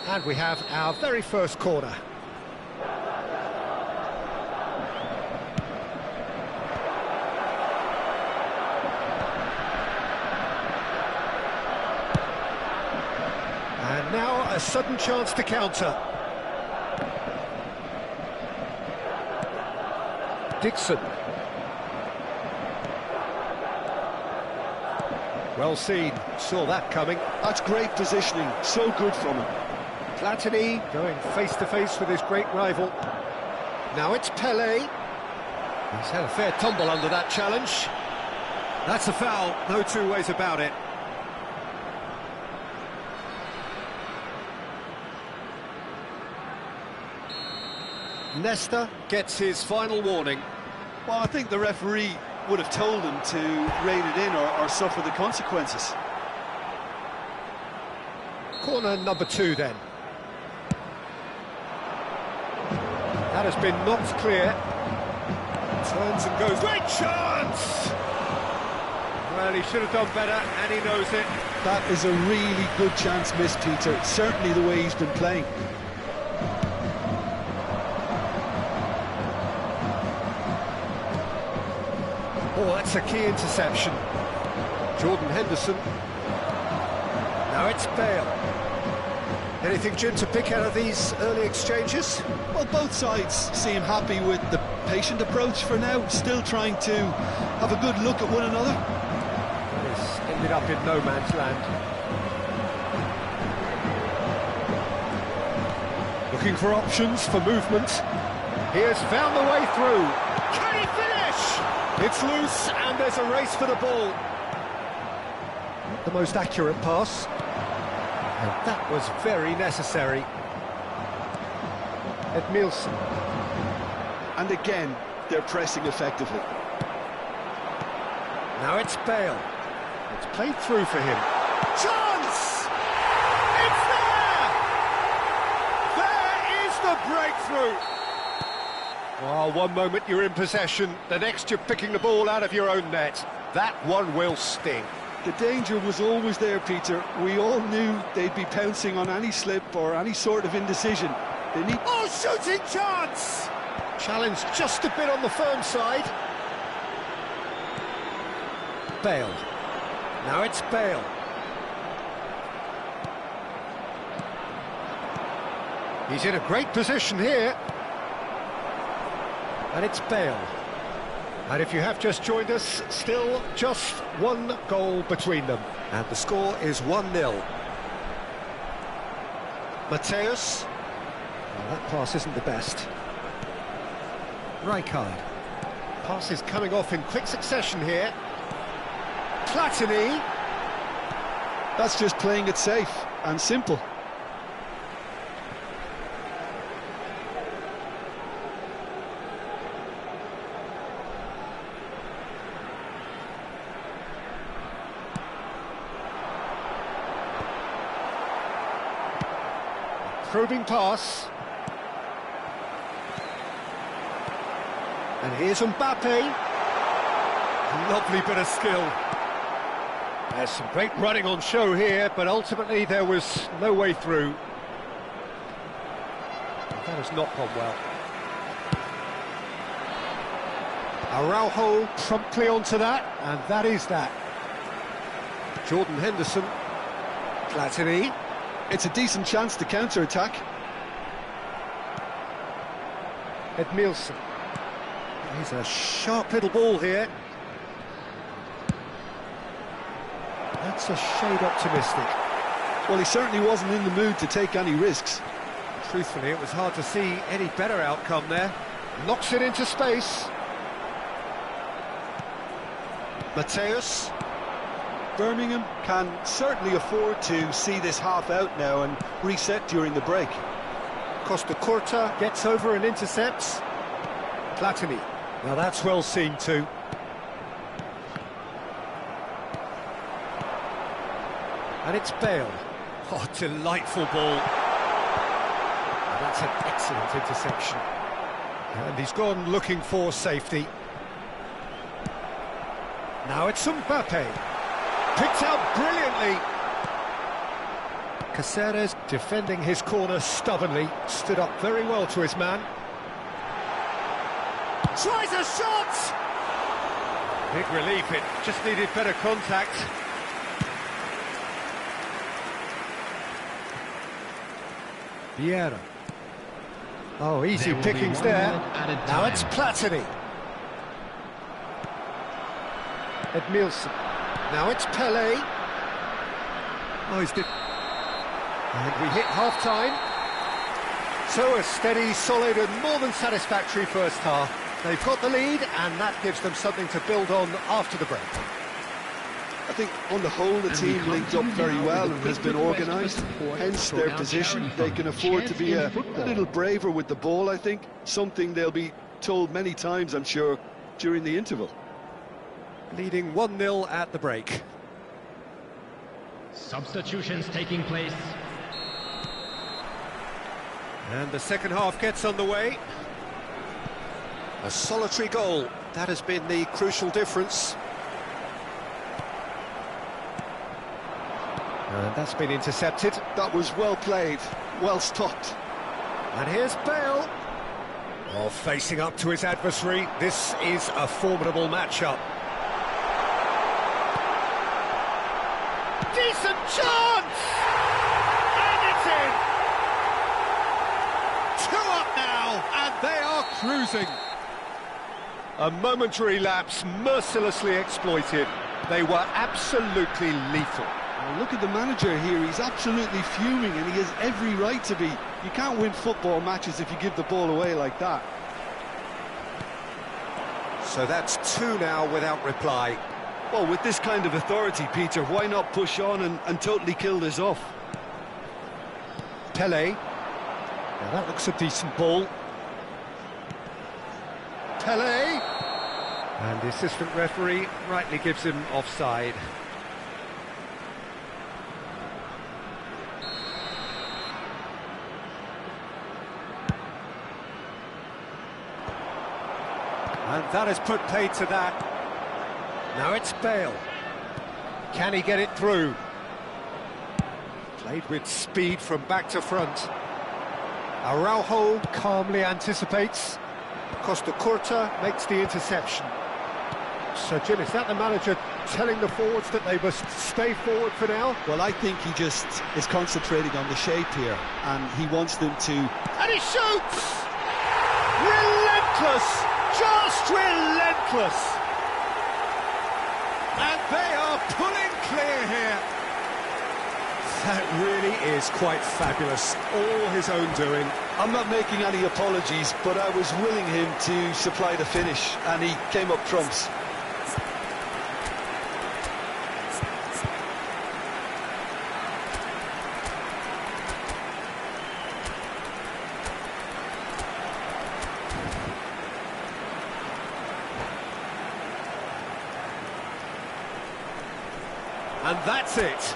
And we have our very first corner. And now a sudden chance to counter. Dixon. Well seen, saw that coming. That's great positioning, so good from him. Platini going face-to-face with his great rival. Now it's Pelé. He's had a fair tumble under that challenge. That's a foul, no two ways about it. Nesta gets his final warning. Well, I think the referee would have told him to rein it in or suffer the consequences. Corner number 2 then. That has been knocked clear. Turns and goes. Great chance! Well, he should have done better, and he knows it. That is a really good chance missed, Peter. Certainly the way he's been playing. Oh, that's a key interception. Jordan Henderson. Now it's Bale. Anything, Jim, to pick out of these early exchanges? Well, both sides seem happy with the patient approach for now, still trying to have a good look at one another. This ended up in no man's land. Looking for options, for movement. He has found the way through. Can he finish? It's loose, and there's a race for the ball. Not the most accurate pass. And that was very necessary. Edmilson. And again, they're pressing effectively. Now it's Bale. It's played through for him. Chance! It's there! There is the breakthrough! Oh, one moment you're in possession, the next you're picking the ball out of your own net. That one will sting. The danger was always there, Peter. We all knew they'd be pouncing on any slip or any sort of indecision. They need... Oh, shooting chance! Challenge just a bit on the firm side. Bale. Now it's Bale. He's in a great position here. And it's Bale. And if you have just joined us, still just one goal between them. And the score is 1-0. Mateus. Well, that pass isn't the best. Rijkaard. Passes coming off in quick succession here. Platini. That's just playing it safe and simple. Probing pass. And here's Mbappe. Lovely bit of skill. There's some great running on show here, but ultimately there was no way through. That has not gone well. Araujo promptly onto that, and that is that. Jordan Henderson. Platini. It's a decent chance to counter-attack. Edmilson. He's a sharp little ball here. That's a shade optimistic. Well, he certainly wasn't in the mood to take any risks. Truthfully, it was hard to see any better outcome there. Knocks it into space. Mateus. Birmingham can certainly afford to see this half out now and reset during the break. Costa Curta gets over and intercepts. Platini. Now that's well seen too. And it's Bale. Oh, delightful ball. And that's an excellent interception. And he's gone looking for safety. Now it's Mbappe. Picked out brilliantly. Caceres defending his corner stubbornly. Stood up very well to his man. Tries a shot! Big relief, it just needed better contact. Vieira. Oh, easy pickings there. Now it's Platini. Edmilson. Now it's Pele. Oh, he's did. And we hit half-time. So a steady, solid and more than satisfactory first half. They've got the lead and that gives them something to build on after the break. I think on the whole the team linked up very well and has been organised, hence their position. They can afford to be a little braver with the ball, I think. Something they'll be told many times, I'm sure, during the interval. Leading 1-0 at the break. Substitutions taking place. And the second half gets underway. A solitary goal, that has been the crucial difference. And that's been intercepted. That was well played, well stopped. And here's Bale. Oh, facing up to his adversary. This is a formidable matchup. Decent chance! And it's in! 2 up now, and they are cruising. A momentary lapse mercilessly exploited. They were absolutely lethal. Well, look at the manager here, he's absolutely fuming and he has every right to be. You can't win football matches if you give the ball away like that. So that's 2 now without reply. Well, with this kind of authority, Peter, why not push on and totally kill this off? Pele. Now that looks a decent ball. Pele. And the assistant referee rightly gives him offside. And that has put paid to that. Now it's Bale. Can he get it through? Played with speed from back to front. Araujo calmly anticipates. Costa Curta makes the interception. So, Jim, is that the manager telling the forwards that they must stay forward for now? Well, I think he just is concentrating on the shape here, and he wants them to... And he shoots! Relentless! Just relentless! And they are pulling clear here. That really is quite fabulous. All his own doing. I'm not making any apologies, but I was willing him to supply the finish, and he came up trumps. And that's it.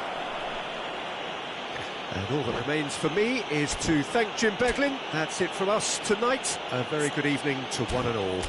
And all that remains for me is to thank Jim Beglin. That's it from us tonight. A very good evening to one and all.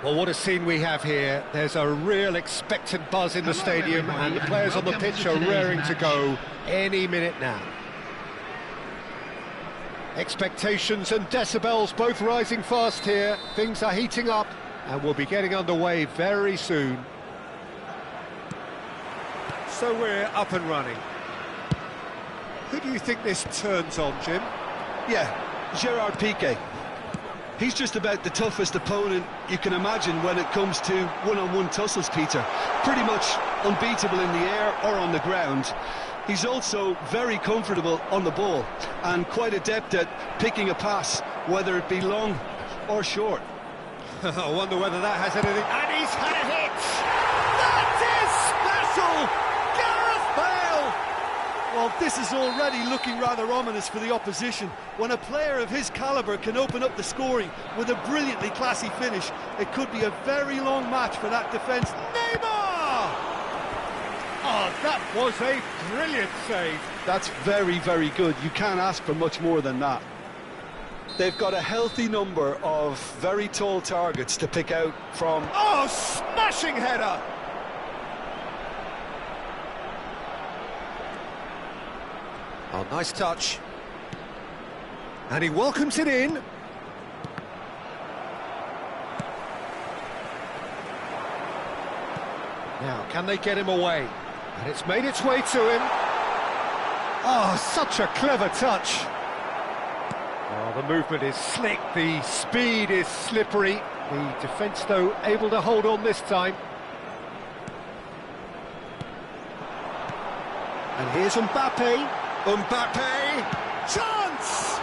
Well, what a scene we have here. There's a real expectant buzz in the stadium, and the players on the pitch are raring to go any minute now. Expectations and decibels both rising fast here. Things are heating up, and we'll be getting underway very soon. So we're up and running. Who do you think this turns on, Jim? Yeah, Gerard Piqué. He's just about the toughest opponent you can imagine when it comes to one-on-one tussles, Peter. Pretty much unbeatable in the air or on the ground. He's also very comfortable on the ball and quite adept at picking a pass, whether it be long or short. I wonder whether that has anything... And he's had a hit! That is special! Well, this is already looking rather ominous for the opposition. When a player of his calibre can open up the scoring with a brilliantly classy finish, it could be a very long match for that defence. Neymar! Oh, that was a brilliant save. That's very, very good. You can't ask for much more than that. They've got a healthy number of very tall targets to pick out from. Oh, smashing header! Oh, nice touch. And he welcomes it in. Now, can they get him away? And it's made its way to him. Oh, such a clever touch. Oh, the movement is slick, the speed is slippery. The defence, though, able to hold on this time. And here's Mbappe. Mbappe, chance!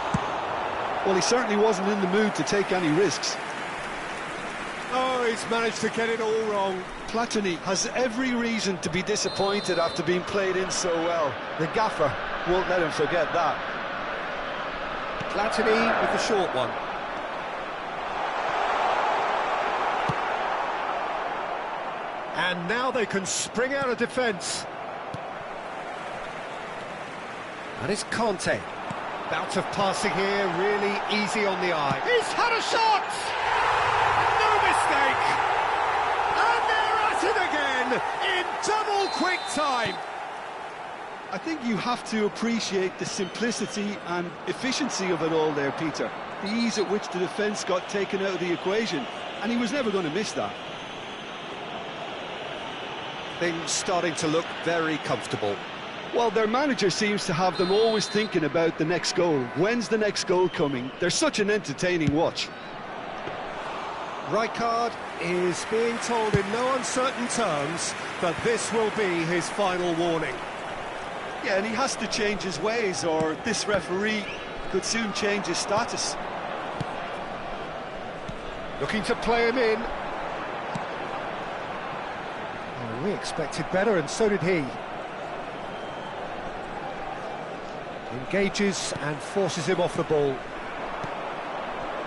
Well, he certainly wasn't in the mood to take any risks. Oh, he's managed to get it all wrong. Platini has every reason to be disappointed after being played in so well. The gaffer won't let him forget that. Platini with the short one. And now they can spring out of defence. And it's Conte. Bout of passing here, really easy on the eye. He's had a shot! No mistake! And they're at it again, in double quick time! I think you have to appreciate the simplicity and efficiency of it all there, Peter. The ease at which the defence got taken out of the equation, and he was never going to miss that. Things starting to look very comfortable. Well, their manager seems to have them always thinking about the next goal. When's the next goal coming? They're such an entertaining watch. Rijkaard is being told in no uncertain terms that this will be his final warning. Yeah, and he has to change his ways, or this referee could soon change his status. Looking to play him in. Oh, we expected better, and so did he. Engages and forces him off the ball.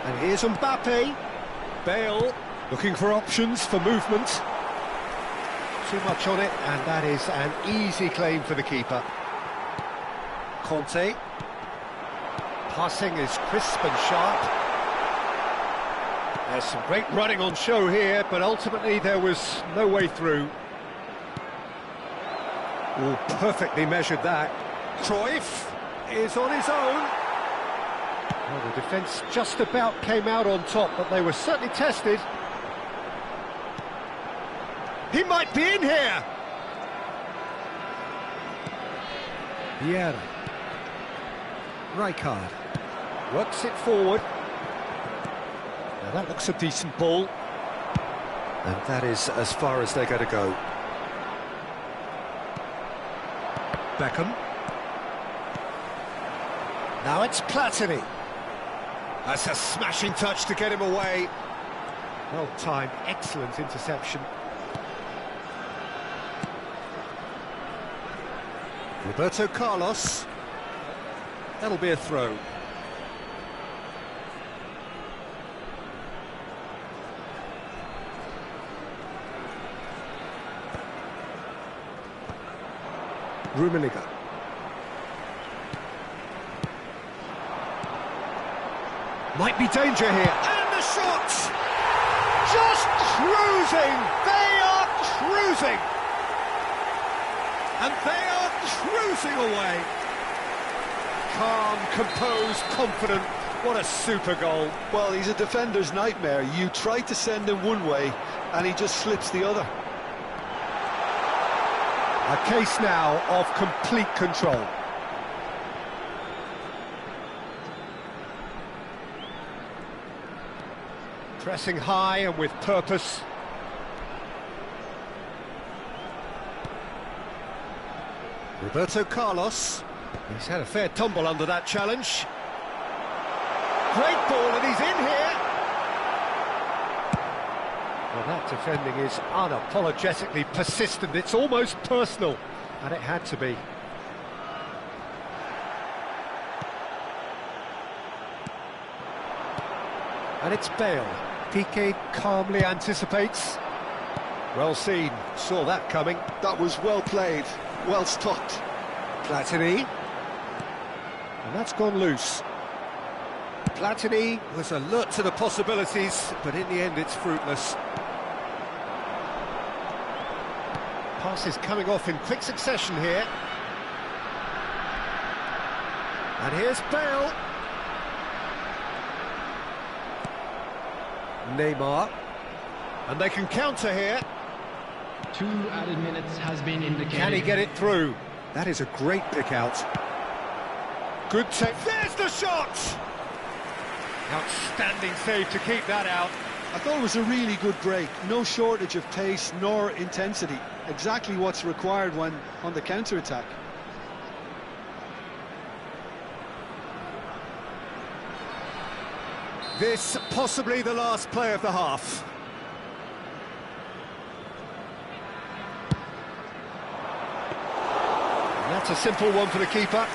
And here's Mbappe. Bale looking for options for movement. Too much on it, and that is an easy claim for the keeper. Conte. Passing is crisp and sharp. There's some great running on show here, but ultimately there was no way through. Oh, perfectly measured that. Cruyff is on his own. Well, the defence just about came out on top, but they were certainly tested. He might be in here! Vieira. Rijkaard works it forward. Now that looks a decent ball. And that is as far as they're going to go. Beckham. Now it's Platini. That's a smashing touch to get him away. Well timed, excellent interception. Roberto Carlos. That'll be a throw. Rummenigge. Might be danger here. And the shot! just cruising! They are cruising! And they are cruising away! Calm, composed, confident. What a super goal. Well, he's a defender's nightmare. You try to send him one way, and he just slips the other. A case now of complete control. Pressing high and with purpose. Roberto Carlos. He's had a fair tumble under that challenge. Great ball, and he's in here. Well, that defending is unapologetically persistent. It's almost personal, and it had to be. And it's Bale. Piqué calmly anticipates. Well seen, saw that coming. That was well played, well stopped. Platini. And that's gone loose. Platini was alert to the possibilities, but in the end it's fruitless. Passes coming off in quick succession here. And here's Bale. Neymar. And they can counter here. 2 added minutes has been indicated. Can he get it through? That is a great pick out. Good take. There's the shot! Outstanding save to keep that out. I thought it was a really good break. No shortage of pace nor intensity. Exactly what's required when on the counter-attack. This possibly the last play of the half. And that's a simple one for the keeper.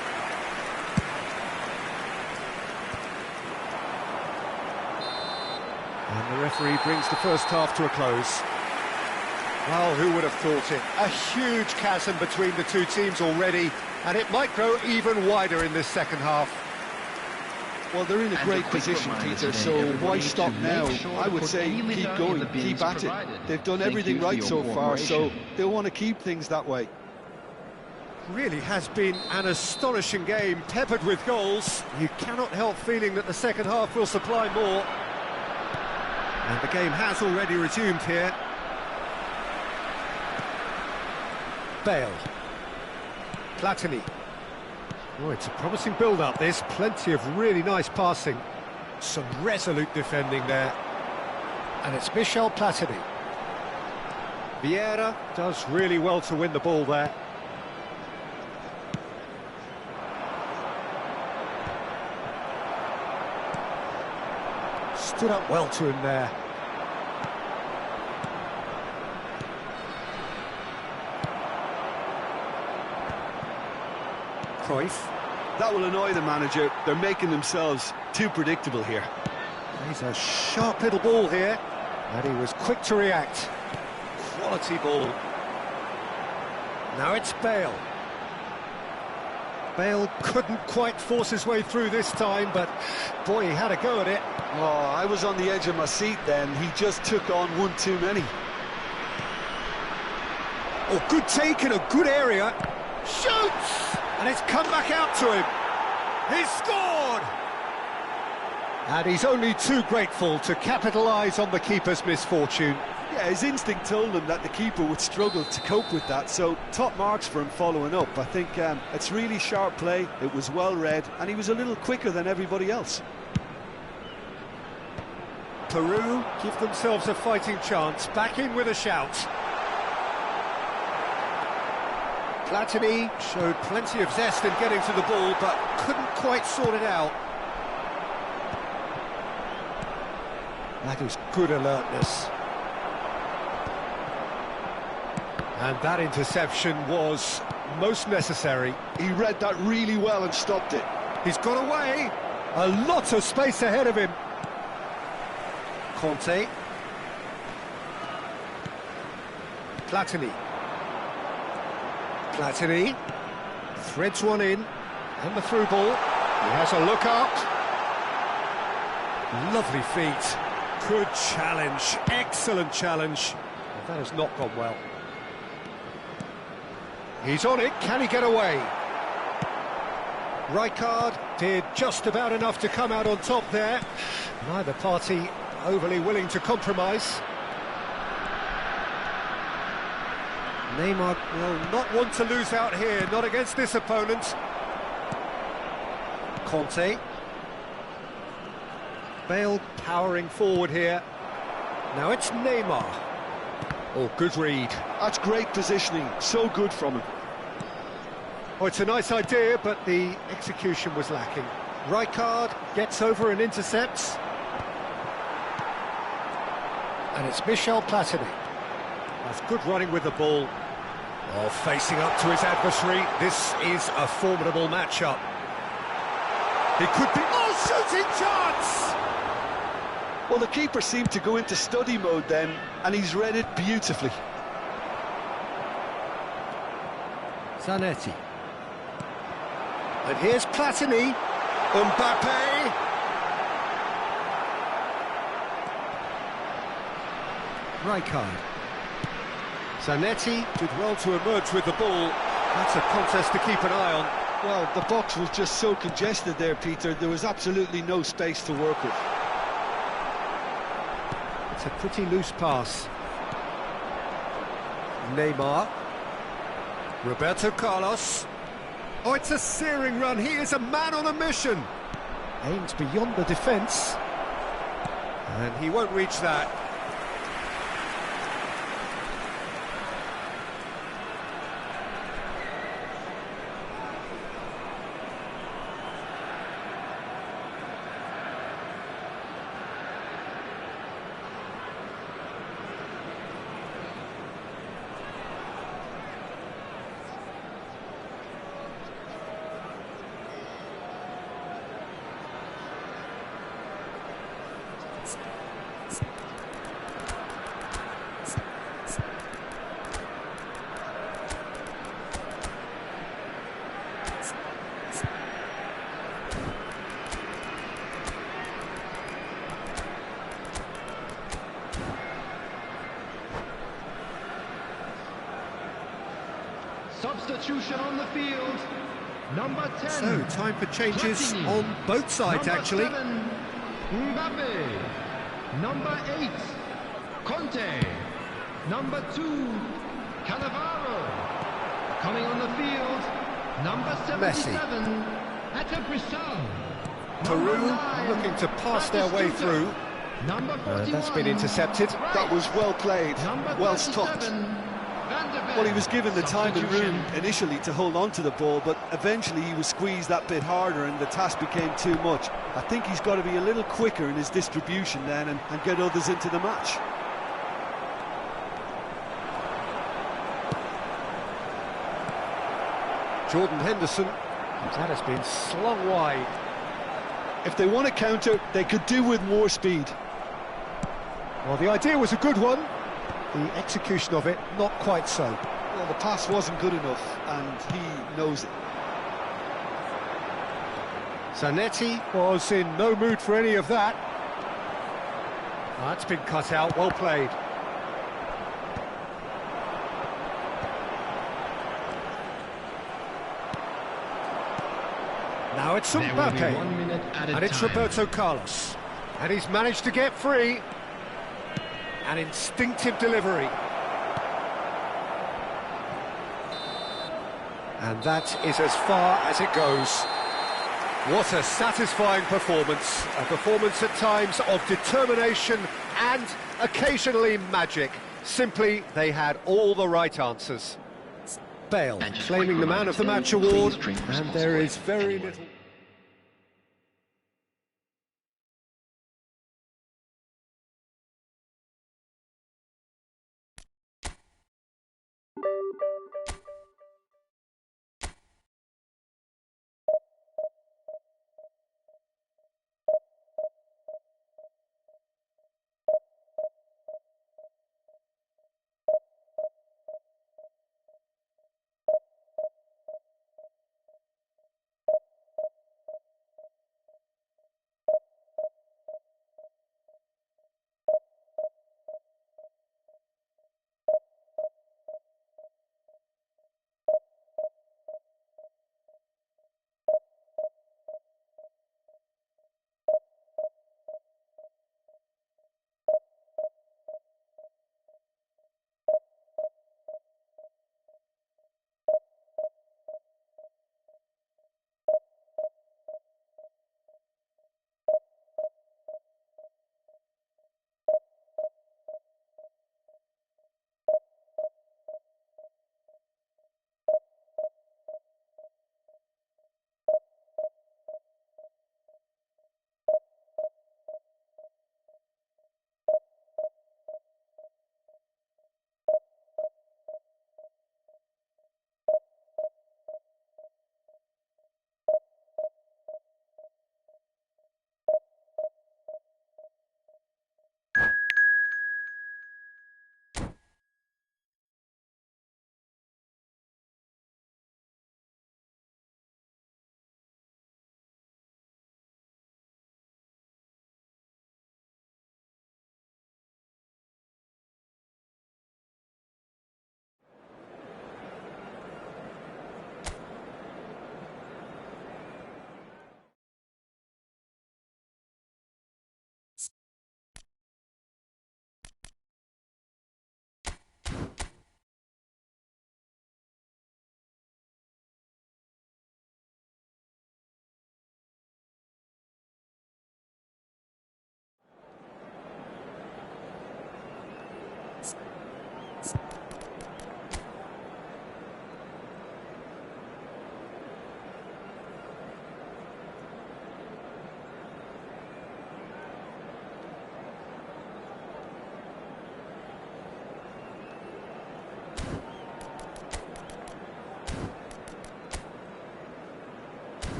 And the referee brings the first half to a close. Well, who would have thought it? A huge chasm between the two teams already, and it might grow even wider in this second half. Well, they're in a great position, Peter, so why stop now? I would say keep going, keep at it. They've done everything right so far, so they'll want to keep things that way. Really has been an astonishing game, peppered with goals. You cannot help feeling that the second half will supply more. And the game has already resumed here. Bale. Platini. Oh, it's a promising build-up, this. Plenty of really nice passing. Some resolute defending there. And it's Michel Platini. Vieira does really well to win the ball there. Stood up well to him there. Cruyff. That will annoy the manager. They're making themselves too predictable here. He's a sharp little ball here, and he was quick to react. Quality ball. Now it's Bale. Bale couldn't quite force his way through this time, but boy, he had a go at it. Oh, I was on the edge of my seat then. He just took on one too many. Oh, good take in a good area. Shoots! And it's come back out to him. He's scored! And he's only too grateful to capitalise on the keeper's misfortune. Yeah, his instinct told him that the keeper would struggle to cope with that, so top marks for him following up. I think it's really sharp play, it was well read, and he was a little quicker than everybody else. Peru give themselves a fighting chance, back in with a shout. Platini showed plenty of zest in getting to the ball, but couldn't quite sort it out. That is good alertness. And that interception was most necessary. He read that really well and stopped it. He's got away. A lot of space ahead of him. Conte. Platini. Platini. Threads one in. And the through ball. He has a look up. Lovely feet. Good challenge, excellent challenge. And that has not gone well. He's on it, can he get away? Rijkaard did just about enough to come out on top there. Neither party overly willing to compromise. Neymar will not want to lose out here, not against this opponent. Conte. Bale powering forward here. Now it's Neymar. Oh, good read. That's great positioning, so good from him. Oh, it's a nice idea, but the execution was lacking. Rijkaard gets over and intercepts. And it's Michel Platini. That's good running with the ball. Oh, facing up to his adversary. This is a formidable matchup. It could be... Oh, shooting chance! Well, the keeper seemed to go into study mode then, and he's read it beautifully. Zanetti. And here's Platini. Mbappe. Rijkaard. Zanetti did well to emerge with the ball. That's a contest to keep an eye on. Well, the box was just so congested there, Peter. There was absolutely no space to work with. It's a pretty loose pass. Neymar. Roberto Carlos. Oh, it's a searing run. He is a man on a mission. Aims beyond the defence. And he won't reach that. Substitution on the field. Number 10. So, time for changes Platini. on both sides, Number actually. 7, Mbappe. Number 8, Conte. Number 2, Cannavaro. Coming on the field, number 77, Atebrisal. Peru looking to pass their way through. Number 41, That's been intercepted. That was well played, well stopped. Well, he was given the time and room initially to hold on to the ball, but eventually he was squeezed that bit harder and the task became too much. I think he's got to be a little quicker in his distribution then and get others into the match. Jordan Henderson. That has been slung wide. If they want to counter, they could do with more speed. Well, the idea was a good one. The execution of it, not quite so. Well, the pass wasn't good enough, and he knows it. Zanetti was in no mood for any of that. That's been cut out, well played. Now it's Mbappe, and it's Roberto Carlos. And he's managed to get free. An instinctive delivery. And that is as far as it goes. What a satisfying performance. A performance at times of determination and occasionally magic. Simply, they had all the right answers. Bale claiming the Man of the Match award, and there is very little...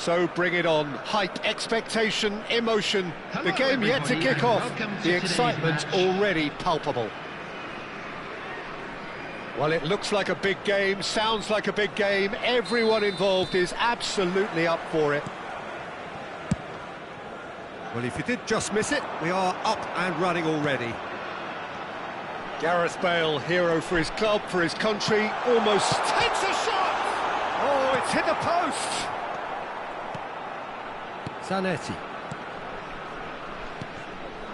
So bring it on. Hype, expectation, emotion. Hello, The game yet to everybody, kick off. and welcome to The today's excitement match. already palpable. Well, it looks like a big game, sounds like a big game. Everyone involved is absolutely up for it. Well, if you did just miss it, we are up and running already. Gareth Bale, hero for his club, for his country, almost takes a shot! Oh, it's hit the post! Zanetti.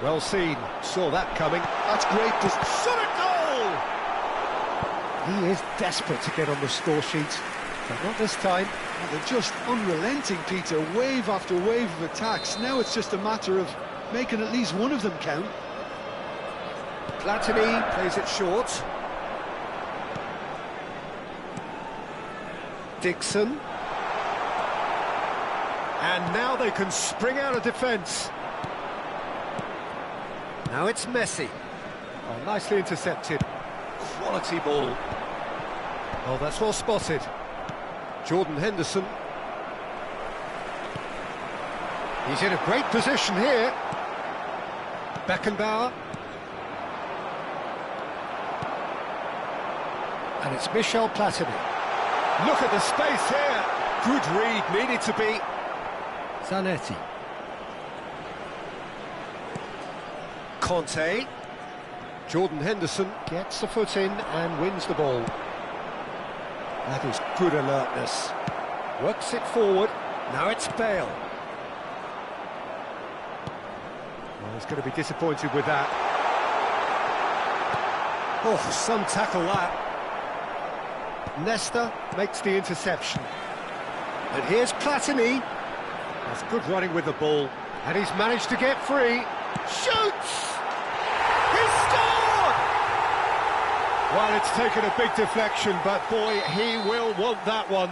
Well seen, saw that coming. That's great. Shot a goal! He is desperate to get on the score sheet, but not this time. Oh, they're just unrelenting, Peter. Wave after wave of attacks. Now it's just a matter of making at least one of them count. Platini plays it short. Dixon. And now they can spring out of defence. Now it's Messi. Oh, nicely intercepted. Quality ball. Oh, that's well spotted. Jordan Henderson. He's in a great position here. Beckenbauer. And it's Michel Platini. Look at the space here. Good read, needed to be. Zanetti. Conte. Jordan Henderson gets the foot in and wins the ball. That is good alertness. Works it forward. Now it's Bale. Well, he's going to be disappointed with that. Oh, some tackle that. Nesta makes the interception. And here's Platini. That's good running with the ball. And he's managed to get free. Shoots! He scored! Well, it's taken a big deflection, but boy, he will want that one.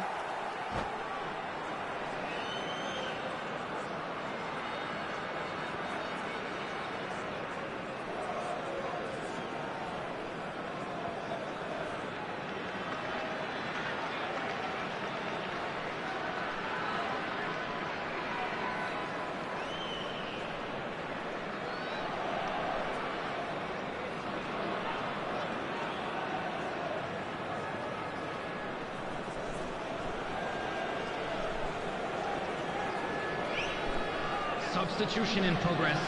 Substitution in progress.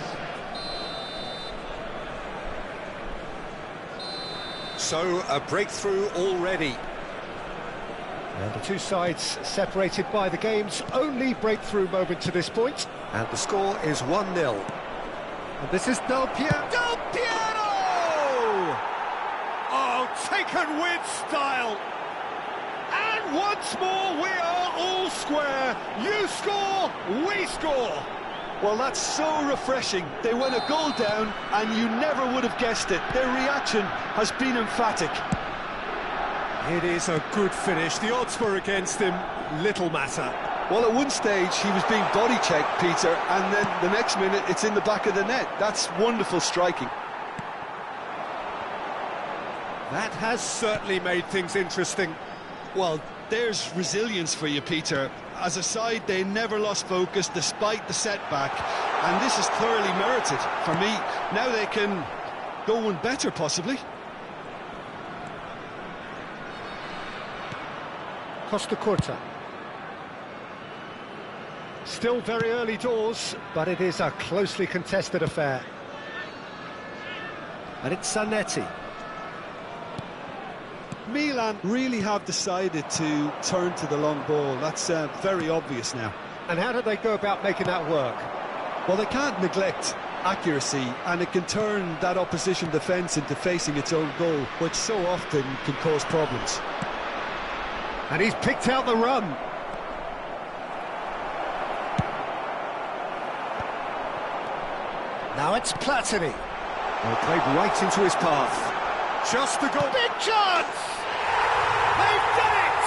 So, a breakthrough already. And the two sides separated by the game's only breakthrough moment to this point. And the score is 1-0. And this is Del Piero. Del Piero! Oh, taken with style. And once more, we are all square. You score, we score. Well, that's so refreshing. They went a goal down, and you never would have guessed it. Their reaction has been emphatic. It is a good finish. The odds were against him. Little matter. Well, at one stage, he was being body-checked, Peter, and then the next minute, it's in the back of the net. That's wonderful striking. That has certainly made things interesting. Well, there's resilience for you, Peter. As a side, they never lost focus despite the setback, and this is thoroughly merited for me. Now they can go one better, possibly. Costa Curta. Still very early doors, but it is a closely contested affair. And it's Zanetti. Milan really have decided to turn to the long ball. That's very obvious now. And how do they go about making that work? Well, they can't neglect accuracy, and it can turn that opposition defence into facing its own goal, which so often can cause problems. And he's picked out the run. Now it's Platini. Well, played right into his path. Just the goal. Big chance! They've done it!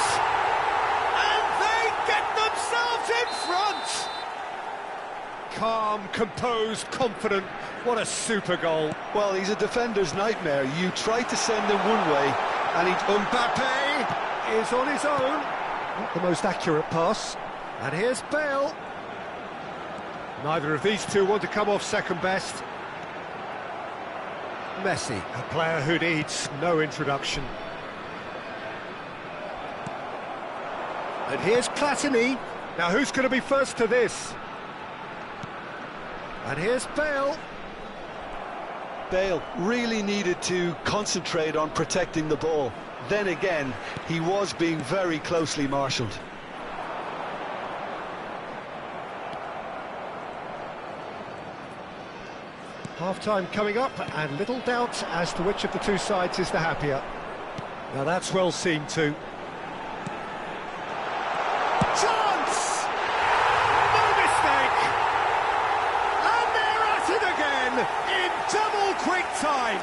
And they get themselves in front! Calm, composed, confident. What a super goal. Well, he's a defender's nightmare. You try to send him one way, and Mbappe is on his own. Not the most accurate pass. And here's Bale. Neither of these two want to come off second best. Messi, a player who needs no introduction. And here's Platini. Now who's going to be first to this? And here's Bale. Bale really needed to concentrate on protecting the ball. Then again, he was being very closely marshalled. Half-time coming up, and little doubt as to which of the two sides is the happier. Now that's well seen too. Chance! No mistake! And they're at it again, in double quick time!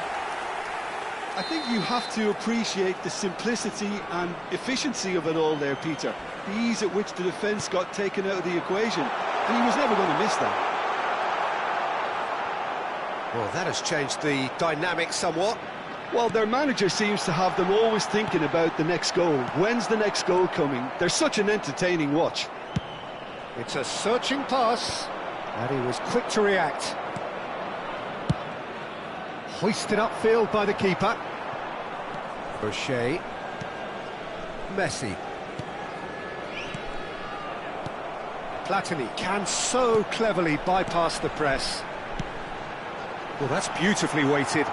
I think you have to appreciate the simplicity and efficiency of it all there, Peter. The ease at which the defence got taken out of the equation, and he was never going to miss that. Well, that has changed the dynamic somewhat. Well, their manager seems to have them always thinking about the next goal. When's the next goal coming? They're such an entertaining watch. It's a searching pass, and he was quick to react. Hoisted upfield by the keeper. Boucher. Messi. Platini can so cleverly bypass the press. Well, that's beautifully weighted.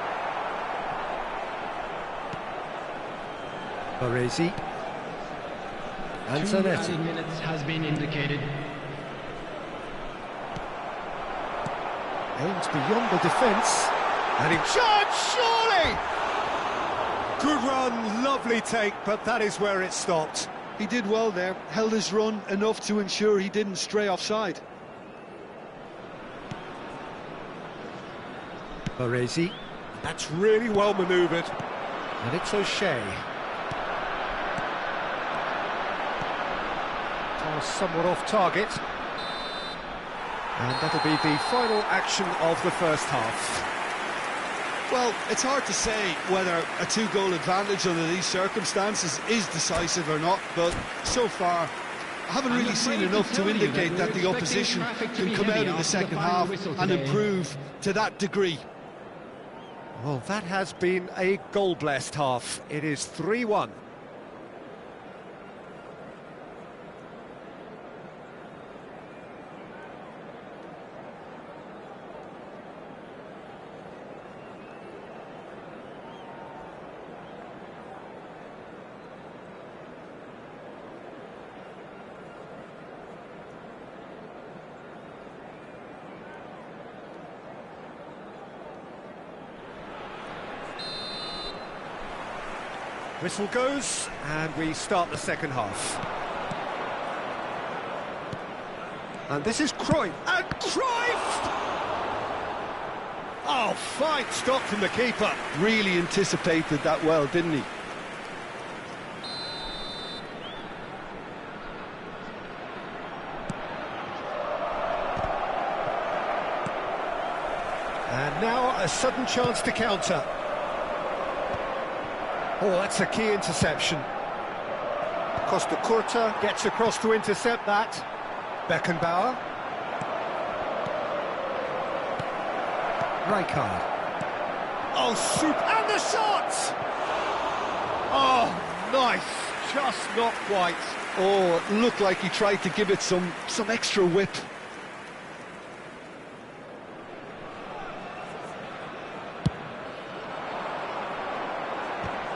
Baresi. Antonetti. 2 minutes has been indicated. Aims beyond the defence. And in charge, surely! Good run, lovely take, but that is where it stopped. He did well there, held his run enough to ensure he didn't stray offside. Baresi. That's really well manoeuvred. And it's O'Shea. Pass somewhat off target. And that'll be the final action of the first half. Well, it's hard to say whether a two-goal advantage under these circumstances is decisive or not, but so far I haven't really seen enough to indicate that the opposition can come out in the second half and improve to that degree. Well, that has been a goal-blessed half. It is 3-1. Whistle goes, and we start the second half. And this is Cruyff, and Cruyff! Oh, fine stop from the keeper. Really anticipated that well, didn't he? And now a sudden chance to counter. Oh, that's a key interception. Costa Curta gets across to intercept that. Beckenbauer. Rijkaard. Oh, and the shot! Oh, nice. Just not quite. Oh, it looked like he tried to give it some extra whip.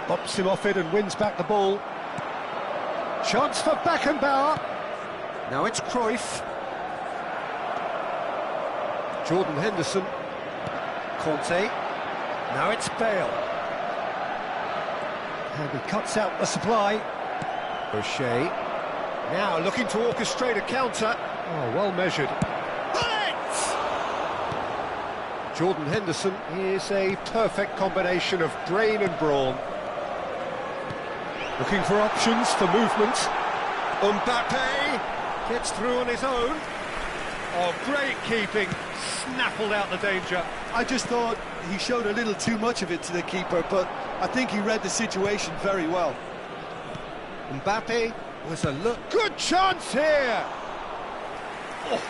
Bops him off it and wins back the ball. Chance for Beckenbauer. Now it's Cruyff. Jordan Henderson. Conte. Now it's Bale. And he cuts out the supply. O'Shea. Now looking to orchestrate a counter. Oh, well measured. Jordan Henderson is a perfect combination of brain and brawn. Looking for options for movement. Mbappe gets through on his own. Oh, great keeping. Snaffled out the danger. I just thought he showed a little too much of it to the keeper, but I think he read the situation very well. Mbappe was a look. Good chance here! Oh,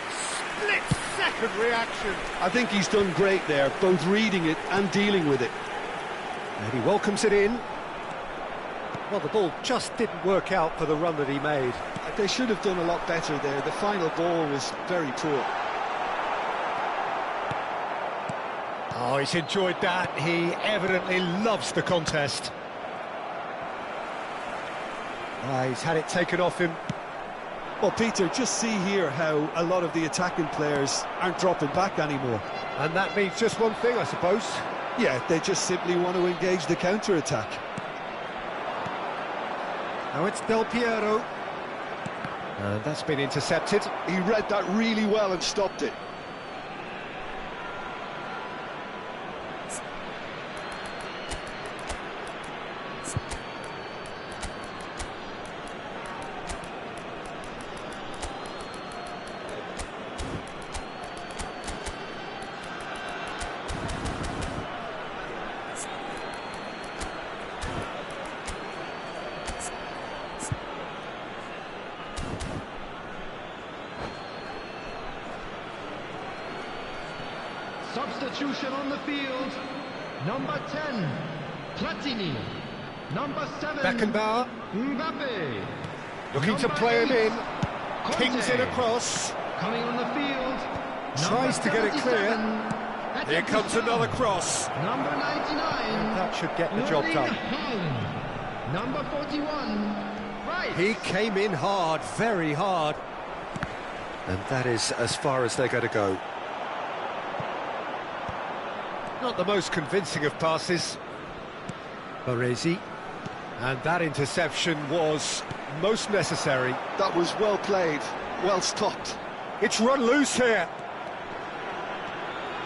split-second reaction. I think he's done great there, both reading it and dealing with it. And he welcomes it in. Well, the ball just didn't work out for the run that he made. They should have done a lot better there. The final ball was very poor. Oh, he's enjoyed that. He evidently loves the contest. He's had it taken off him. Well, Peter, just see here how a lot of the attacking players aren't dropping back anymore. And that means just one thing, I suppose. Yeah, they just simply want to engage the counter-attack. Now it's Del Piero. And that's been intercepted. He read that really well and stopped it. Substitution on the field. Number 10, Platini. Number 7, Beckenbauer. Mbappe. Looking to play him in. Pings it across. Coming on the field. Tries to get it clear. Here comes another cross. Number 99. That should get the job done. Number 41, right. He came in hard, very hard. And that is as far as they're going to go. Not the most convincing of passes. Baresi. And that interception was most necessary. That was well played, well stopped. It's run loose here.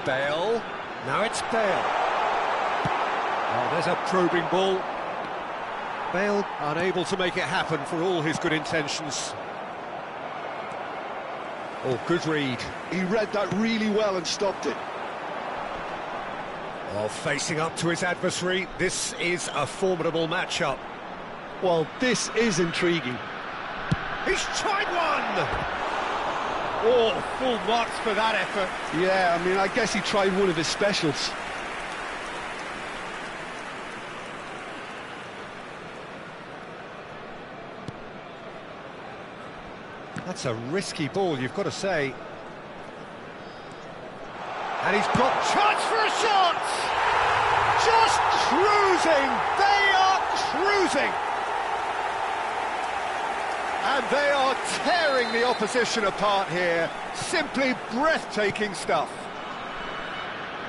Bale. Now it's Bale. Oh, there's a probing ball. Bale unable to make it happen for all his good intentions. Oh, good read. He read that really well and stopped it. Oh, facing up to his adversary, this is a formidable matchup. Well, this is intriguing. He's tried one! Oh, full marks for that effort. Yeah, I mean, I guess he tried one of his specials. That's a risky ball, you've got to say. And he's got chance for a shot! Just cruising! They are cruising! And they are tearing the opposition apart here. Simply breathtaking stuff.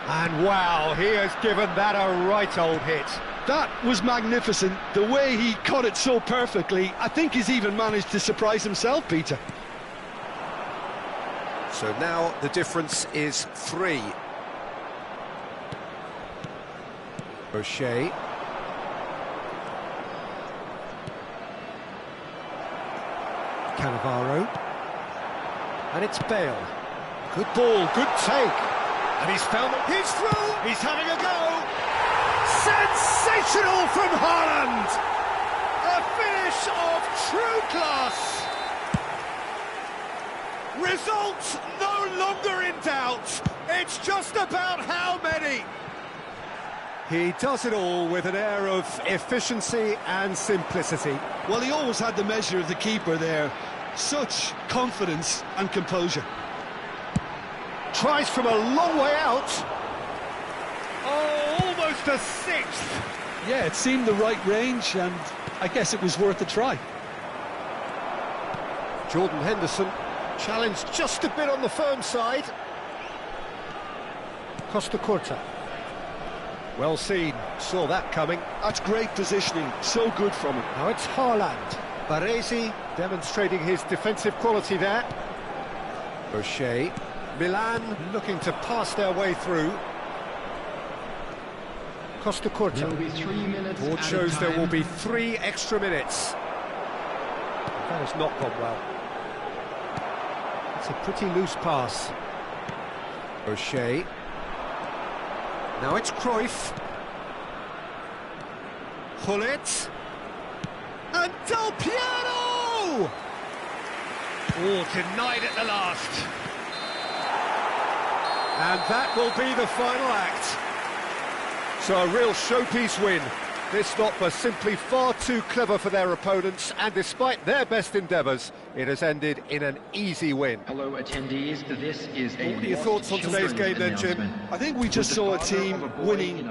And wow, he has given that a right old hit. That was magnificent. The way he caught it so perfectly, I think he's even managed to surprise himself, Peter. So now the difference is 3. O'Shea. Cannavaro. And it's Bale. Good ball, good take. And he's found it. He's through! He's having a go! Sensational from Haaland! A finish of true class! Results no longer in doubt. It's just about how many. He does it all with an air of efficiency and simplicity. Well, he always had the measure of the keeper there. Such confidence and composure. Tries from a long way out. Oh, almost a sixth. Yeah, it seemed the right range, and I guess it was worth a try. Jordan Henderson challenged just a bit on the firm side. Costa Curta. Well seen, saw that coming. That's great positioning, so good from him. Now it's Haaland. Baresi demonstrating his defensive quality there. O'Shea. Milan looking to pass their way through. Costa Curta. There will be 3 minutes. Board shows there will be 3 extra minutes. That has not gone well. It's a pretty loose pass. O'Shea. Now it's Cruyff. Hullet. And Del Piero! Oh, denied at the last. And that will be the final act. So a real showpiece win. This stop was simply far too clever for their opponents, and despite their best endeavours, it has ended in an easy win. Hello attendees, this is a... What are your thoughts on today's game then, Jim? I think we just saw a team winning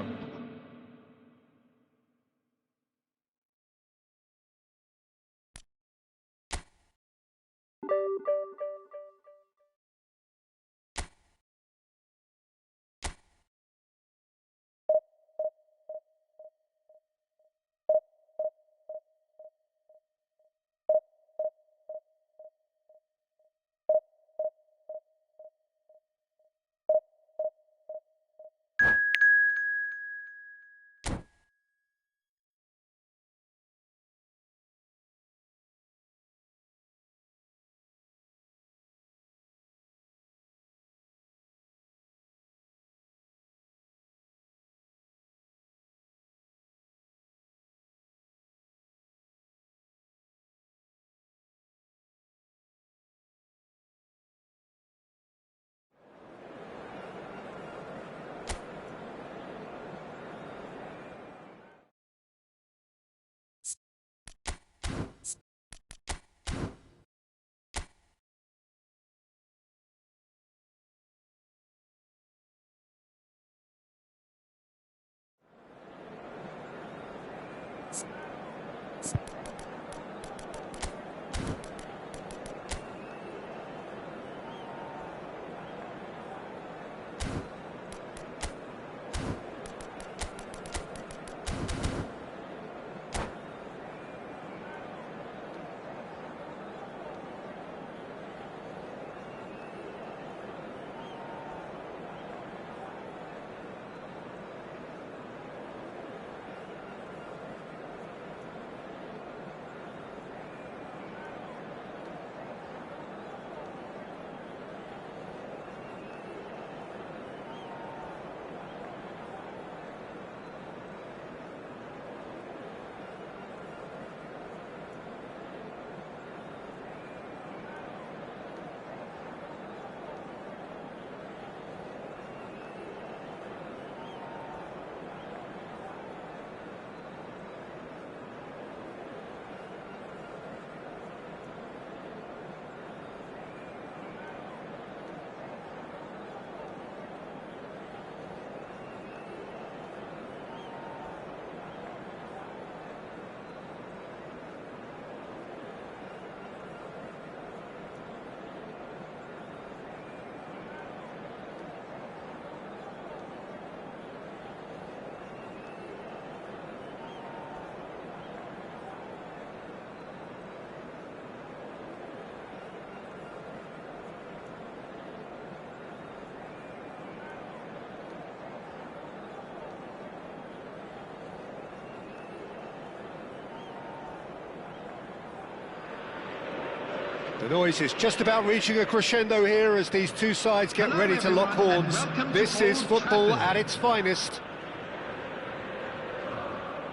The noise is just about reaching a crescendo here as these two sides get ready to lock horns. This is football at its finest.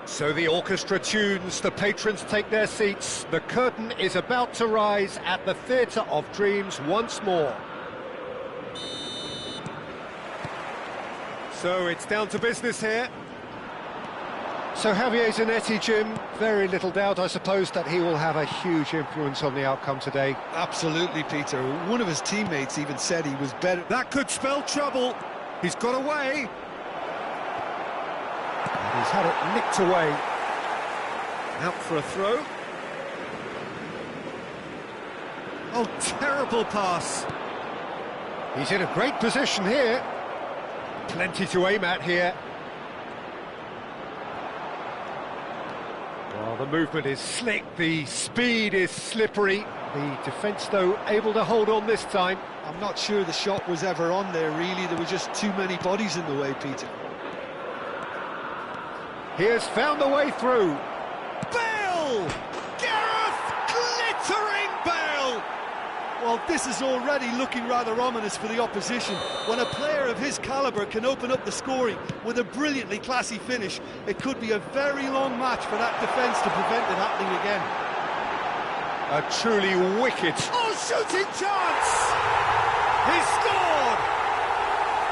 So the orchestra tunes, the patrons take their seats. The curtain is about to rise at the Theatre of Dreams once more. So it's down to business here. So Javier Zanetti, Jim, very little doubt, I suppose, that he will have a huge influence on the outcome today. Absolutely, Peter. One of his teammates even said he was better. That could spell trouble. He's got away. And he's had it nicked away. Out for a throw. Oh, terrible pass. He's in a great position here. Plenty to aim at here. Well, the movement is slick, the speed is slippery. The defence, though, able to hold on this time. I'm not sure the shot was ever on there, really. There were just too many bodies in the way, Peter. He has found the way through. Bale! Gareth! Glittering Bale! Well, this is already looking rather ominous for the opposition. When a player of his calibre can open up the scoring with a brilliantly classy finish, it could be a very long match for that defence to prevent it happening again. A truly wicked... Oh, shooting chance! He scored!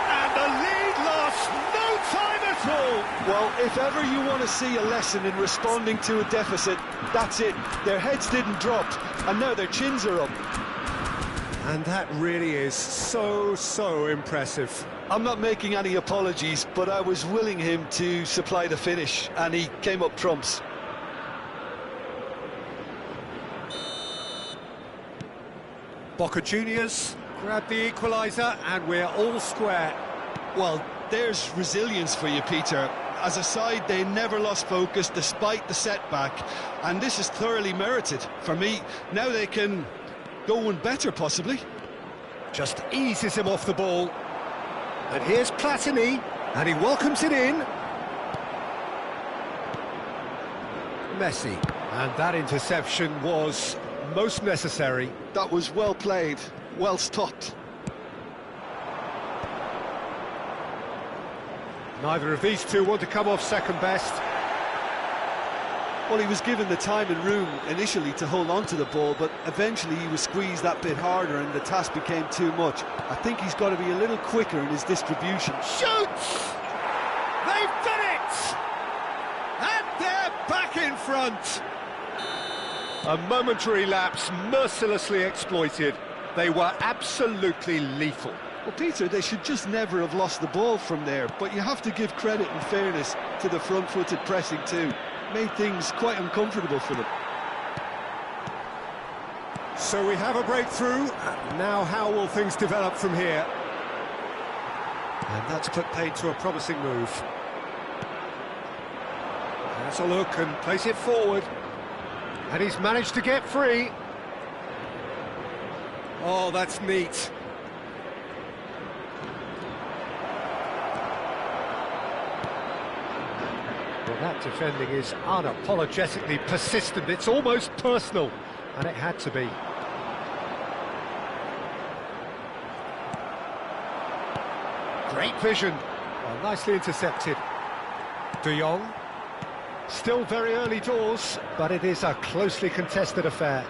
And the lead lost no time at all! Well, if ever you want to see a lesson in responding to a deficit, that's it. Their heads didn't drop, and now their chins are up. And that really is so impressive. I'm not making any apologies, but I was willing him to supply the finish, and he came up trumps. Boca Juniors grab the equaliser, and we're all square. Well, there's resilience for you, Peter. As a side, they never lost focus despite the setback, and this is thoroughly merited. For me, now they can go one better, possibly. Just eases him off the ball. And here's Platini, and he welcomes it in. Messi. And that interception was most necessary. That was well played, well stopped. Neither of these two want to come off second best. Well, he was given the time and room initially to hold on to the ball, but eventually he was squeezed that bit harder and the task became too much. I think he's got to be a little quicker in his distribution. Shoots! They've done it! And they're back in front! A momentary lapse mercilessly exploited. They were absolutely lethal. Well, Peter, they should just never have lost the ball from there, but you have to give credit and fairness to the front-footed pressing too. Made things quite uncomfortable for them. So we have a breakthrough. Now how will things develop from here? And that's put paid to a promising move. Has a look and plays it forward. And he's managed to get free. Oh, that's neat. Well, that defending is unapologetically persistent. It's almost personal, and it had to be. Great vision. Well, nicely intercepted. De Jong. Still very early doors, but it is a closely contested affair.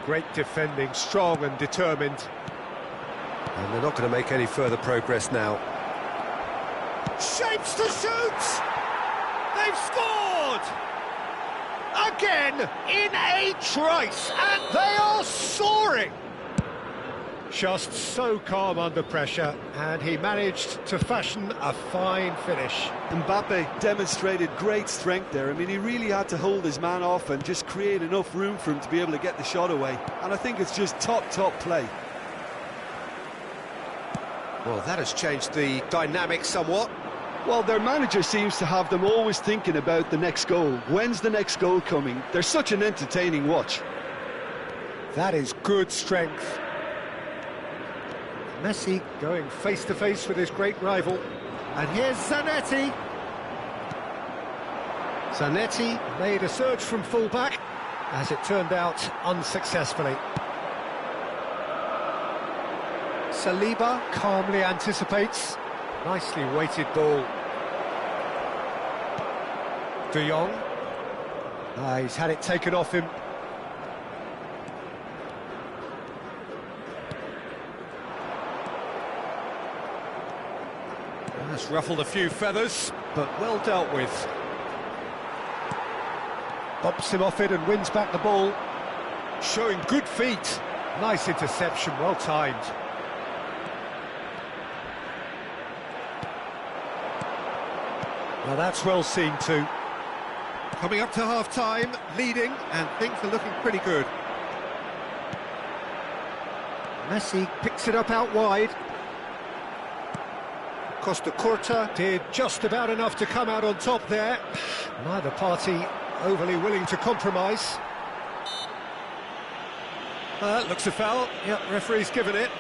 Great defending, strong and determined. And they're not going to make any further progress now. Shapes to shoot! They've scored! Again, in a trice, and they are soaring! Just so calm under pressure, and he managed to fashion a fine finish. Mbappe demonstrated great strength there. I mean, he really had to hold his man off and just create enough room for him to be able to get the shot away. And I think it's just top play. Well, that has changed the dynamic somewhat. Well, their manager seems to have them always thinking about the next goal. When's the next goal coming? They're such an entertaining watch. That is good strength. Messi going face-to-face with his great rival. And here's Zanetti. Zanetti made a surge from full-back, as it turned out, unsuccessfully. Saliba calmly anticipates. Nicely weighted ball. De Jong. He's had it taken off him. That's ruffled a few feathers, but well dealt with. Bumps him off it and wins back the ball. Showing good feet. Nice interception, well timed. Well, that's well seen too. Coming up to half-time, leading, and things are looking pretty good. Messi picks it up out wide. Costa Curta did just about enough to come out on top there. Neither party overly willing to compromise. That looks a foul. Yep, referee's given it.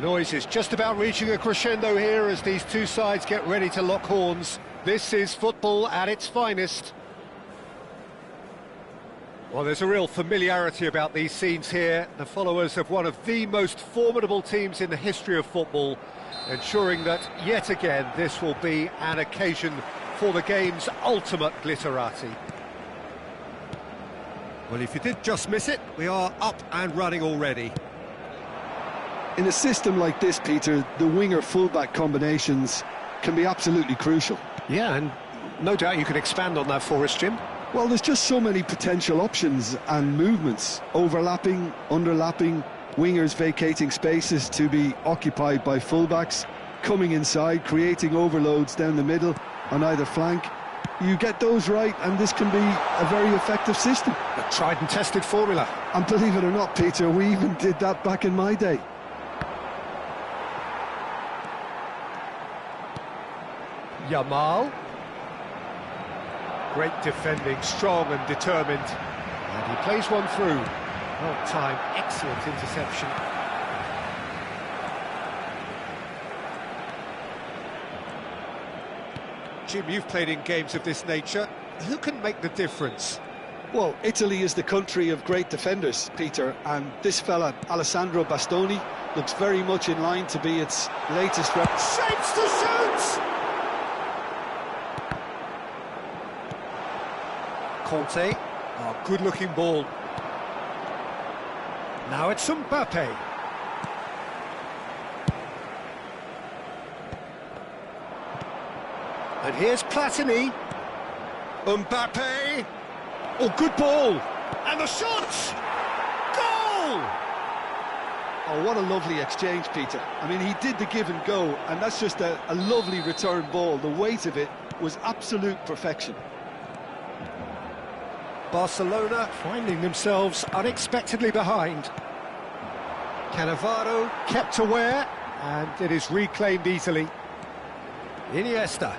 The noise is just about reaching a crescendo here as these two sides get ready to lock horns. This is football at its finest. Well, there's a real familiarity about these scenes here. The followers of one of the most formidable teams in the history of football, ensuring that, yet again, this will be an occasion for the game's ultimate glitterati. Well, if you did just miss it, we are up and running already. In a system like this, Peter, the winger-fullback combinations can be absolutely crucial. Yeah, and no doubt you can expand on that for us, Jim. Well, there's just so many potential options and movements. Overlapping, underlapping, wingers vacating spaces to be occupied by fullbacks, coming inside, creating overloads down the middle on either flank. You get those right, and this can be a very effective system. A tried and tested formula. And believe it or not, Peter, we even did that back in my day. Yamal. Great defending, strong and determined. And he plays one through. Well timed, excellent interception. Jim, you've played in games of this nature. Who can make the difference? Well, Italy is the country of great defenders, Peter, and this fella, Alessandro Bastoni, looks very much in line to be its latest rep. Shapes to shoot! Conte, good-looking ball. Now it's Mbappe. And here's Platini. Mbappe. Oh, good ball. And the shot! Goal! Oh, what a lovely exchange, Peter. I mean, he did the give and go, and that's just a lovely return ball. The weight of it was absolute perfection. Barcelona finding themselves unexpectedly behind. Cannavaro kept aware, and it is reclaimed easily. Iniesta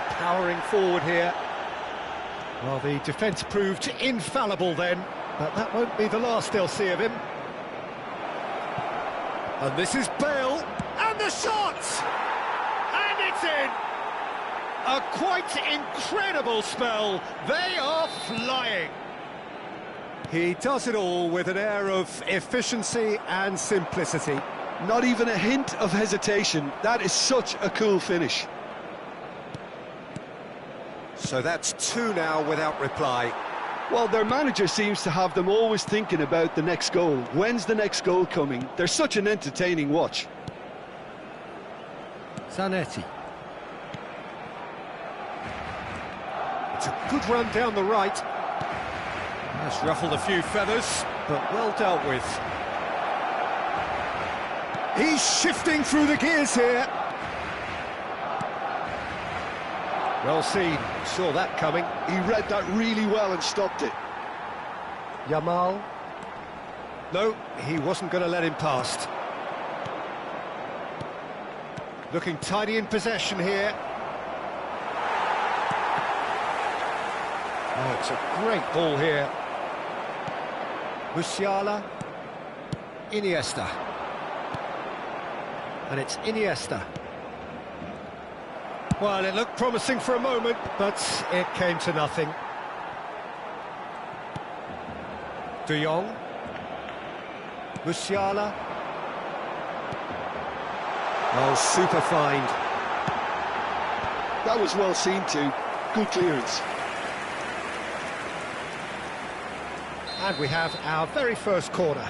powering forward here. Well, the defence proved infallible then, but that won't be the last they'll see of him. And this is Bale, and the shot! And it's in! A quite incredible spell. They are flying. He does it all with an air of efficiency and simplicity. Not even a hint of hesitation. That is such a cool finish. So that's two now without reply. Well, their manager seems to have them always thinking about the next goal. When's the next goal coming? They're such an entertaining watch. Zanetti. It's a good run down the right. That's ruffled a few feathers, but well dealt with. He's shifting through the gears here. Well seen, saw that coming. He read that really well and stopped it. Yamal. No, he wasn't going to let him past. Looking tidy in possession here. Oh, it's a great ball here. Musiala. Iniesta. And it's Iniesta. Well, it looked promising for a moment, but it came to nothing. De Jong. Musiala. Oh, super find. That was well seen too. Good clearance. And we have our very first corner.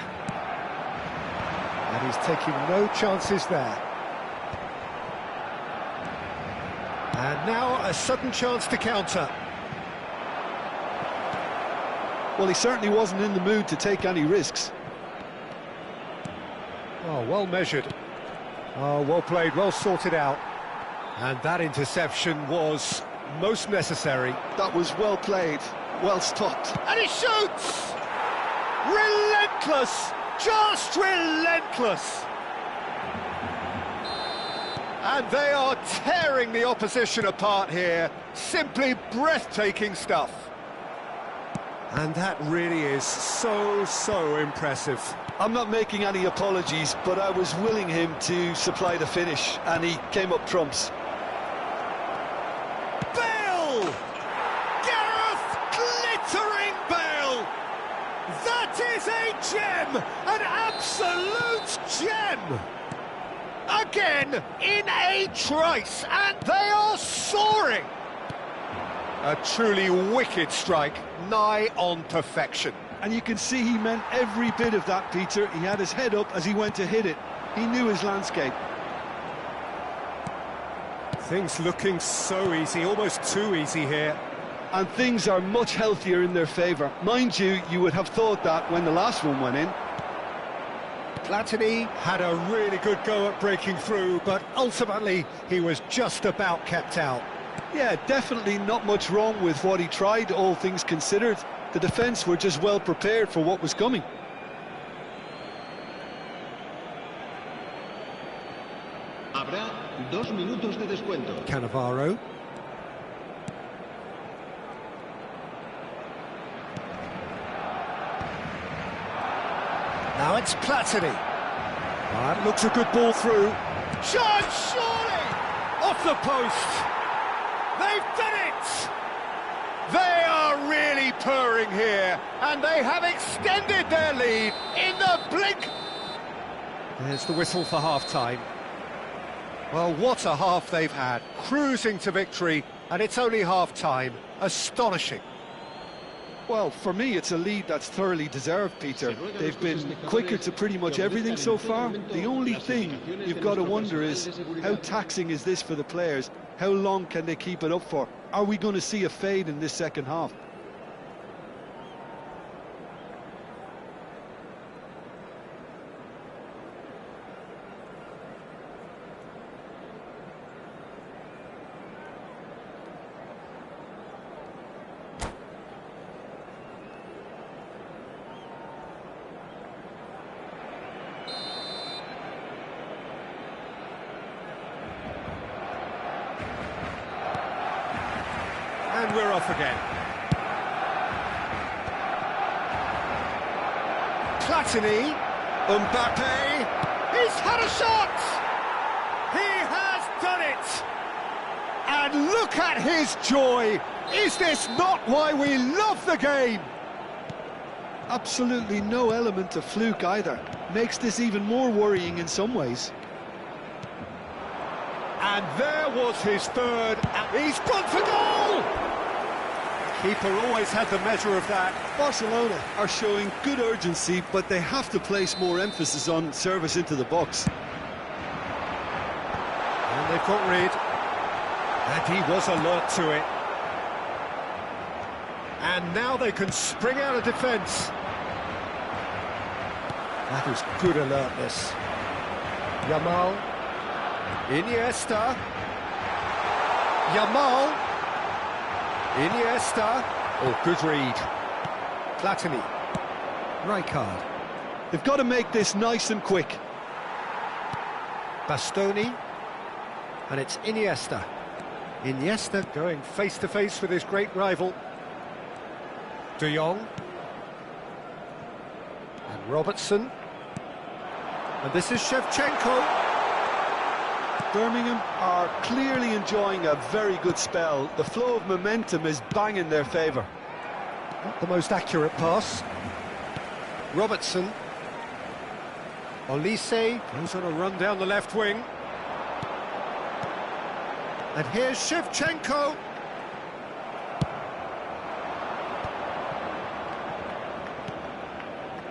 And he's taking no chances there. And now a sudden chance to counter. Well, he certainly wasn't in the mood to take any risks. Oh, well measured. Oh, well played, well sorted out. And that interception was most necessary. That was well played, well stopped. And he shoots! Relentless! Just relentless! And they are tearing the opposition apart here. Simply breathtaking stuff. And that really is so impressive. I'm not making any apologies, but I was willing him to supply the finish, and he came up trumps. Bale! Gareth glittering Bale! That is a gem! An absolute gem! Again, in a trice, and they are soaring! A truly wicked strike, nigh on perfection. And you can see he meant every bit of that, Peter. He had his head up as he went to hit it. He knew his landscape. Things looking so easy, almost too easy here. And things are much healthier in their favour. Mind you, you would have thought that when the last one went in. Platini Had a really good go at breaking through, but ultimately he was just about kept out. Yeah, definitely not much wrong with what he tried, all things considered. The defence were just well prepared for what was coming. Habrá 2 minutos de descuento. Cannavaro. Now it's Platini. That looks a good ball through. Shot, surely! Off the post! They've done it! They are really purring here, and they have extended their lead in the blink. There's the whistle for half-time. Well, what a half they've had, cruising to victory, and it's only half-time. Astonishing. Well, for me, it's a lead that's thoroughly deserved, Peter. They've been quicker to pretty much everything so far. The only thing you've got to wonder is, how taxing is this for the players? How long can they keep it up for? Are we going to see a fade in this second half? And we're off again. Platini, Mbappe, he's had a shot! He has done it! And look at his joy! Is this not why we love the game? Absolutely no element of fluke either. Makes this even more worrying in some ways. And there was his third, and he's gone for goal! Keeper always had the measure of that. Barcelona are showing good urgency, but they have to place more emphasis on service into the box. And they've got rid. And he was alert to it. And now they can spring out of defence. That is good alertness. Yamal, Iniesta, Yamal, Iniesta, Oh, good read. Platini. Rijkaard. They've got to make this nice and quick. Bastoni, and it's Iniesta. Iniesta going face-to-face with his great rival. De Jong. And Robertson. And this is Shevchenko. Birmingham are clearly enjoying a very good spell. The flow of momentum is bang in their favour. Not the most accurate pass. Robertson. Olise goes on a run down the left wing. And here's Shevchenko.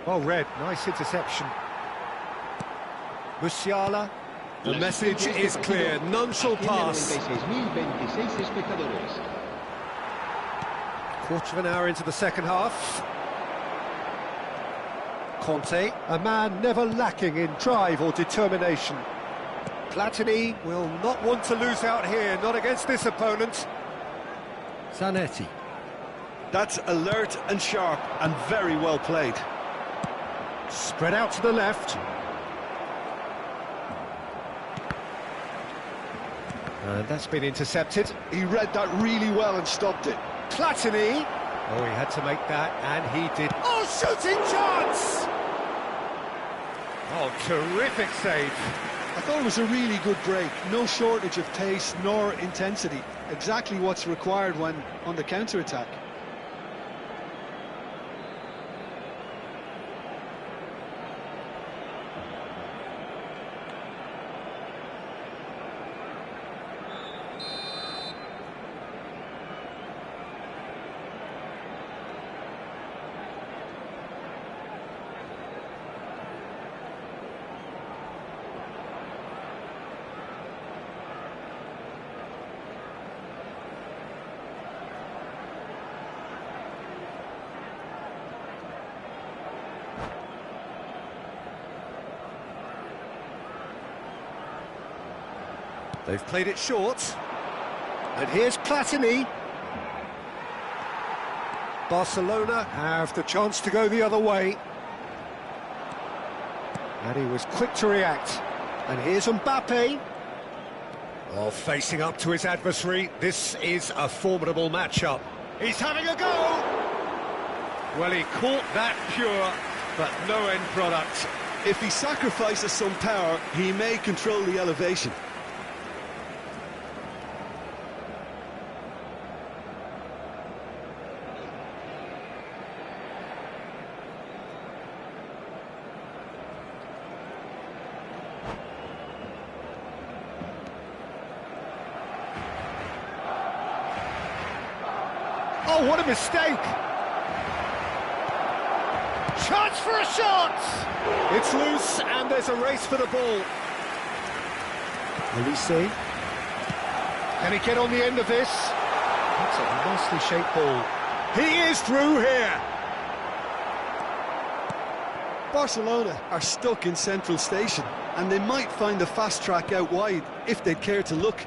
Well read, nice interception. Musiala. The message is clear, none shall pass. Quarter of an hour into the second half. Conte, a man never lacking in drive or determination. Platini will not want to lose out here, not against this opponent. Zanetti. That's alert and sharp and very well played. Spread out to the left. And that's been intercepted. He read that really well and stopped it. Platini, Oh, he had to make that, and he did. Oh, shooting chance! Oh, terrific save. I thought it was a really good break. No shortage of pace nor intensity. Exactly what's required when on the counter-attack. They've played it short. And here's Platini. Barcelona have the chance to go the other way. And he was quick to react. And here's Mbappe. Oh, facing up to his adversary. This is a formidable matchup. He's having a go! Well, he caught that pure, but no end product. If he sacrifices some power, he may control the elevation. Oh, what a mistake! Chance for a shot! It's loose, and there's a race for the ball. Elise. Can he get on the end of this? That's a nicely shaped ball. He is through here! Barcelona are stuck in central station, and they might find the fast track out wide if they'd care to look.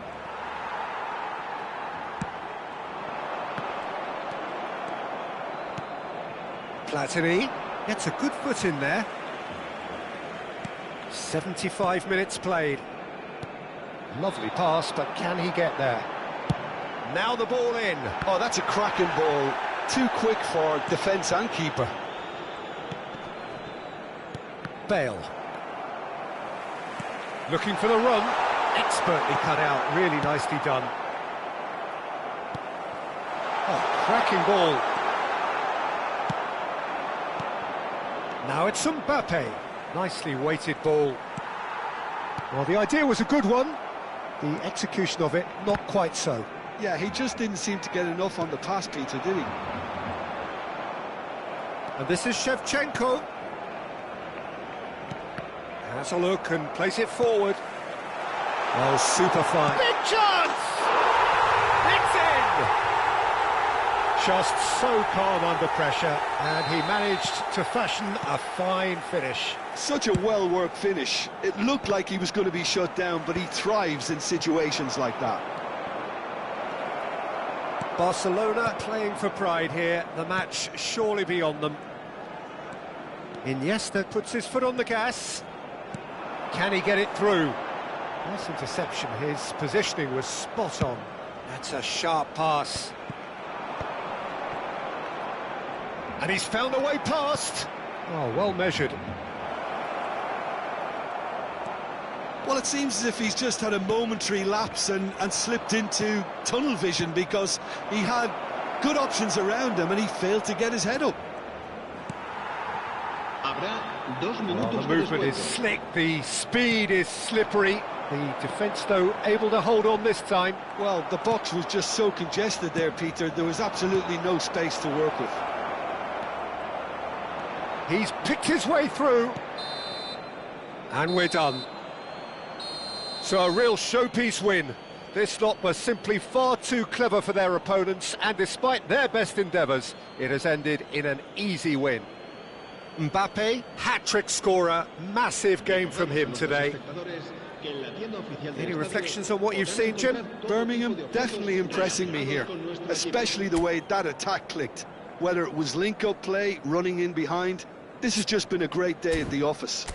Platini gets a good foot in there. 75 minutes played. Lovely pass, but can he get there? Now the ball in. Oh, that's a cracking ball. Too quick for defence and keeper. Bale. Looking for the run. Expertly cut out. Really nicely done. Oh, cracking ball. Now it's Mbappe. Nicely weighted ball. Well, the idea was a good one. The execution of it, not quite so. Yeah, he just didn't seem to get enough on the pass, Peter, did he? And this is Shevchenko. Has a look and plays it forward. Oh, super fine. Big chance! It's in! Just so calm under pressure, and he managed to fashion a fine finish. Such a well-worked finish. It looked like he was going to be shut down, but he thrives in situations like that. Barcelona playing for pride here. The match surely beyond them. Iniesta puts his foot on the gas. Can he get it through? Nice interception. His positioning was spot on. That's a sharp pass. And he's found a way past. Oh, well measured. Well, it seems as if he's just had a momentary lapse and slipped into tunnel vision, because he had good options around him and he failed to get his head up. The movement is slick, the speed is slippery. The defence, though, able to hold on this time. Well, the box was just so congested there, Peter. There was absolutely no space to work with. He's picked his way through. And we're done. So a real showpiece win. This lot was simply far too clever for their opponents, and despite their best endeavours, it has ended in an easy win. Mbappe, hat-trick scorer, massive game from him today. Any reflections on what you've seen, Jim? Birmingham definitely impressing me here, especially the way that attack clicked. Whether it was link-up play, running in behind, this has just been a great day at the office.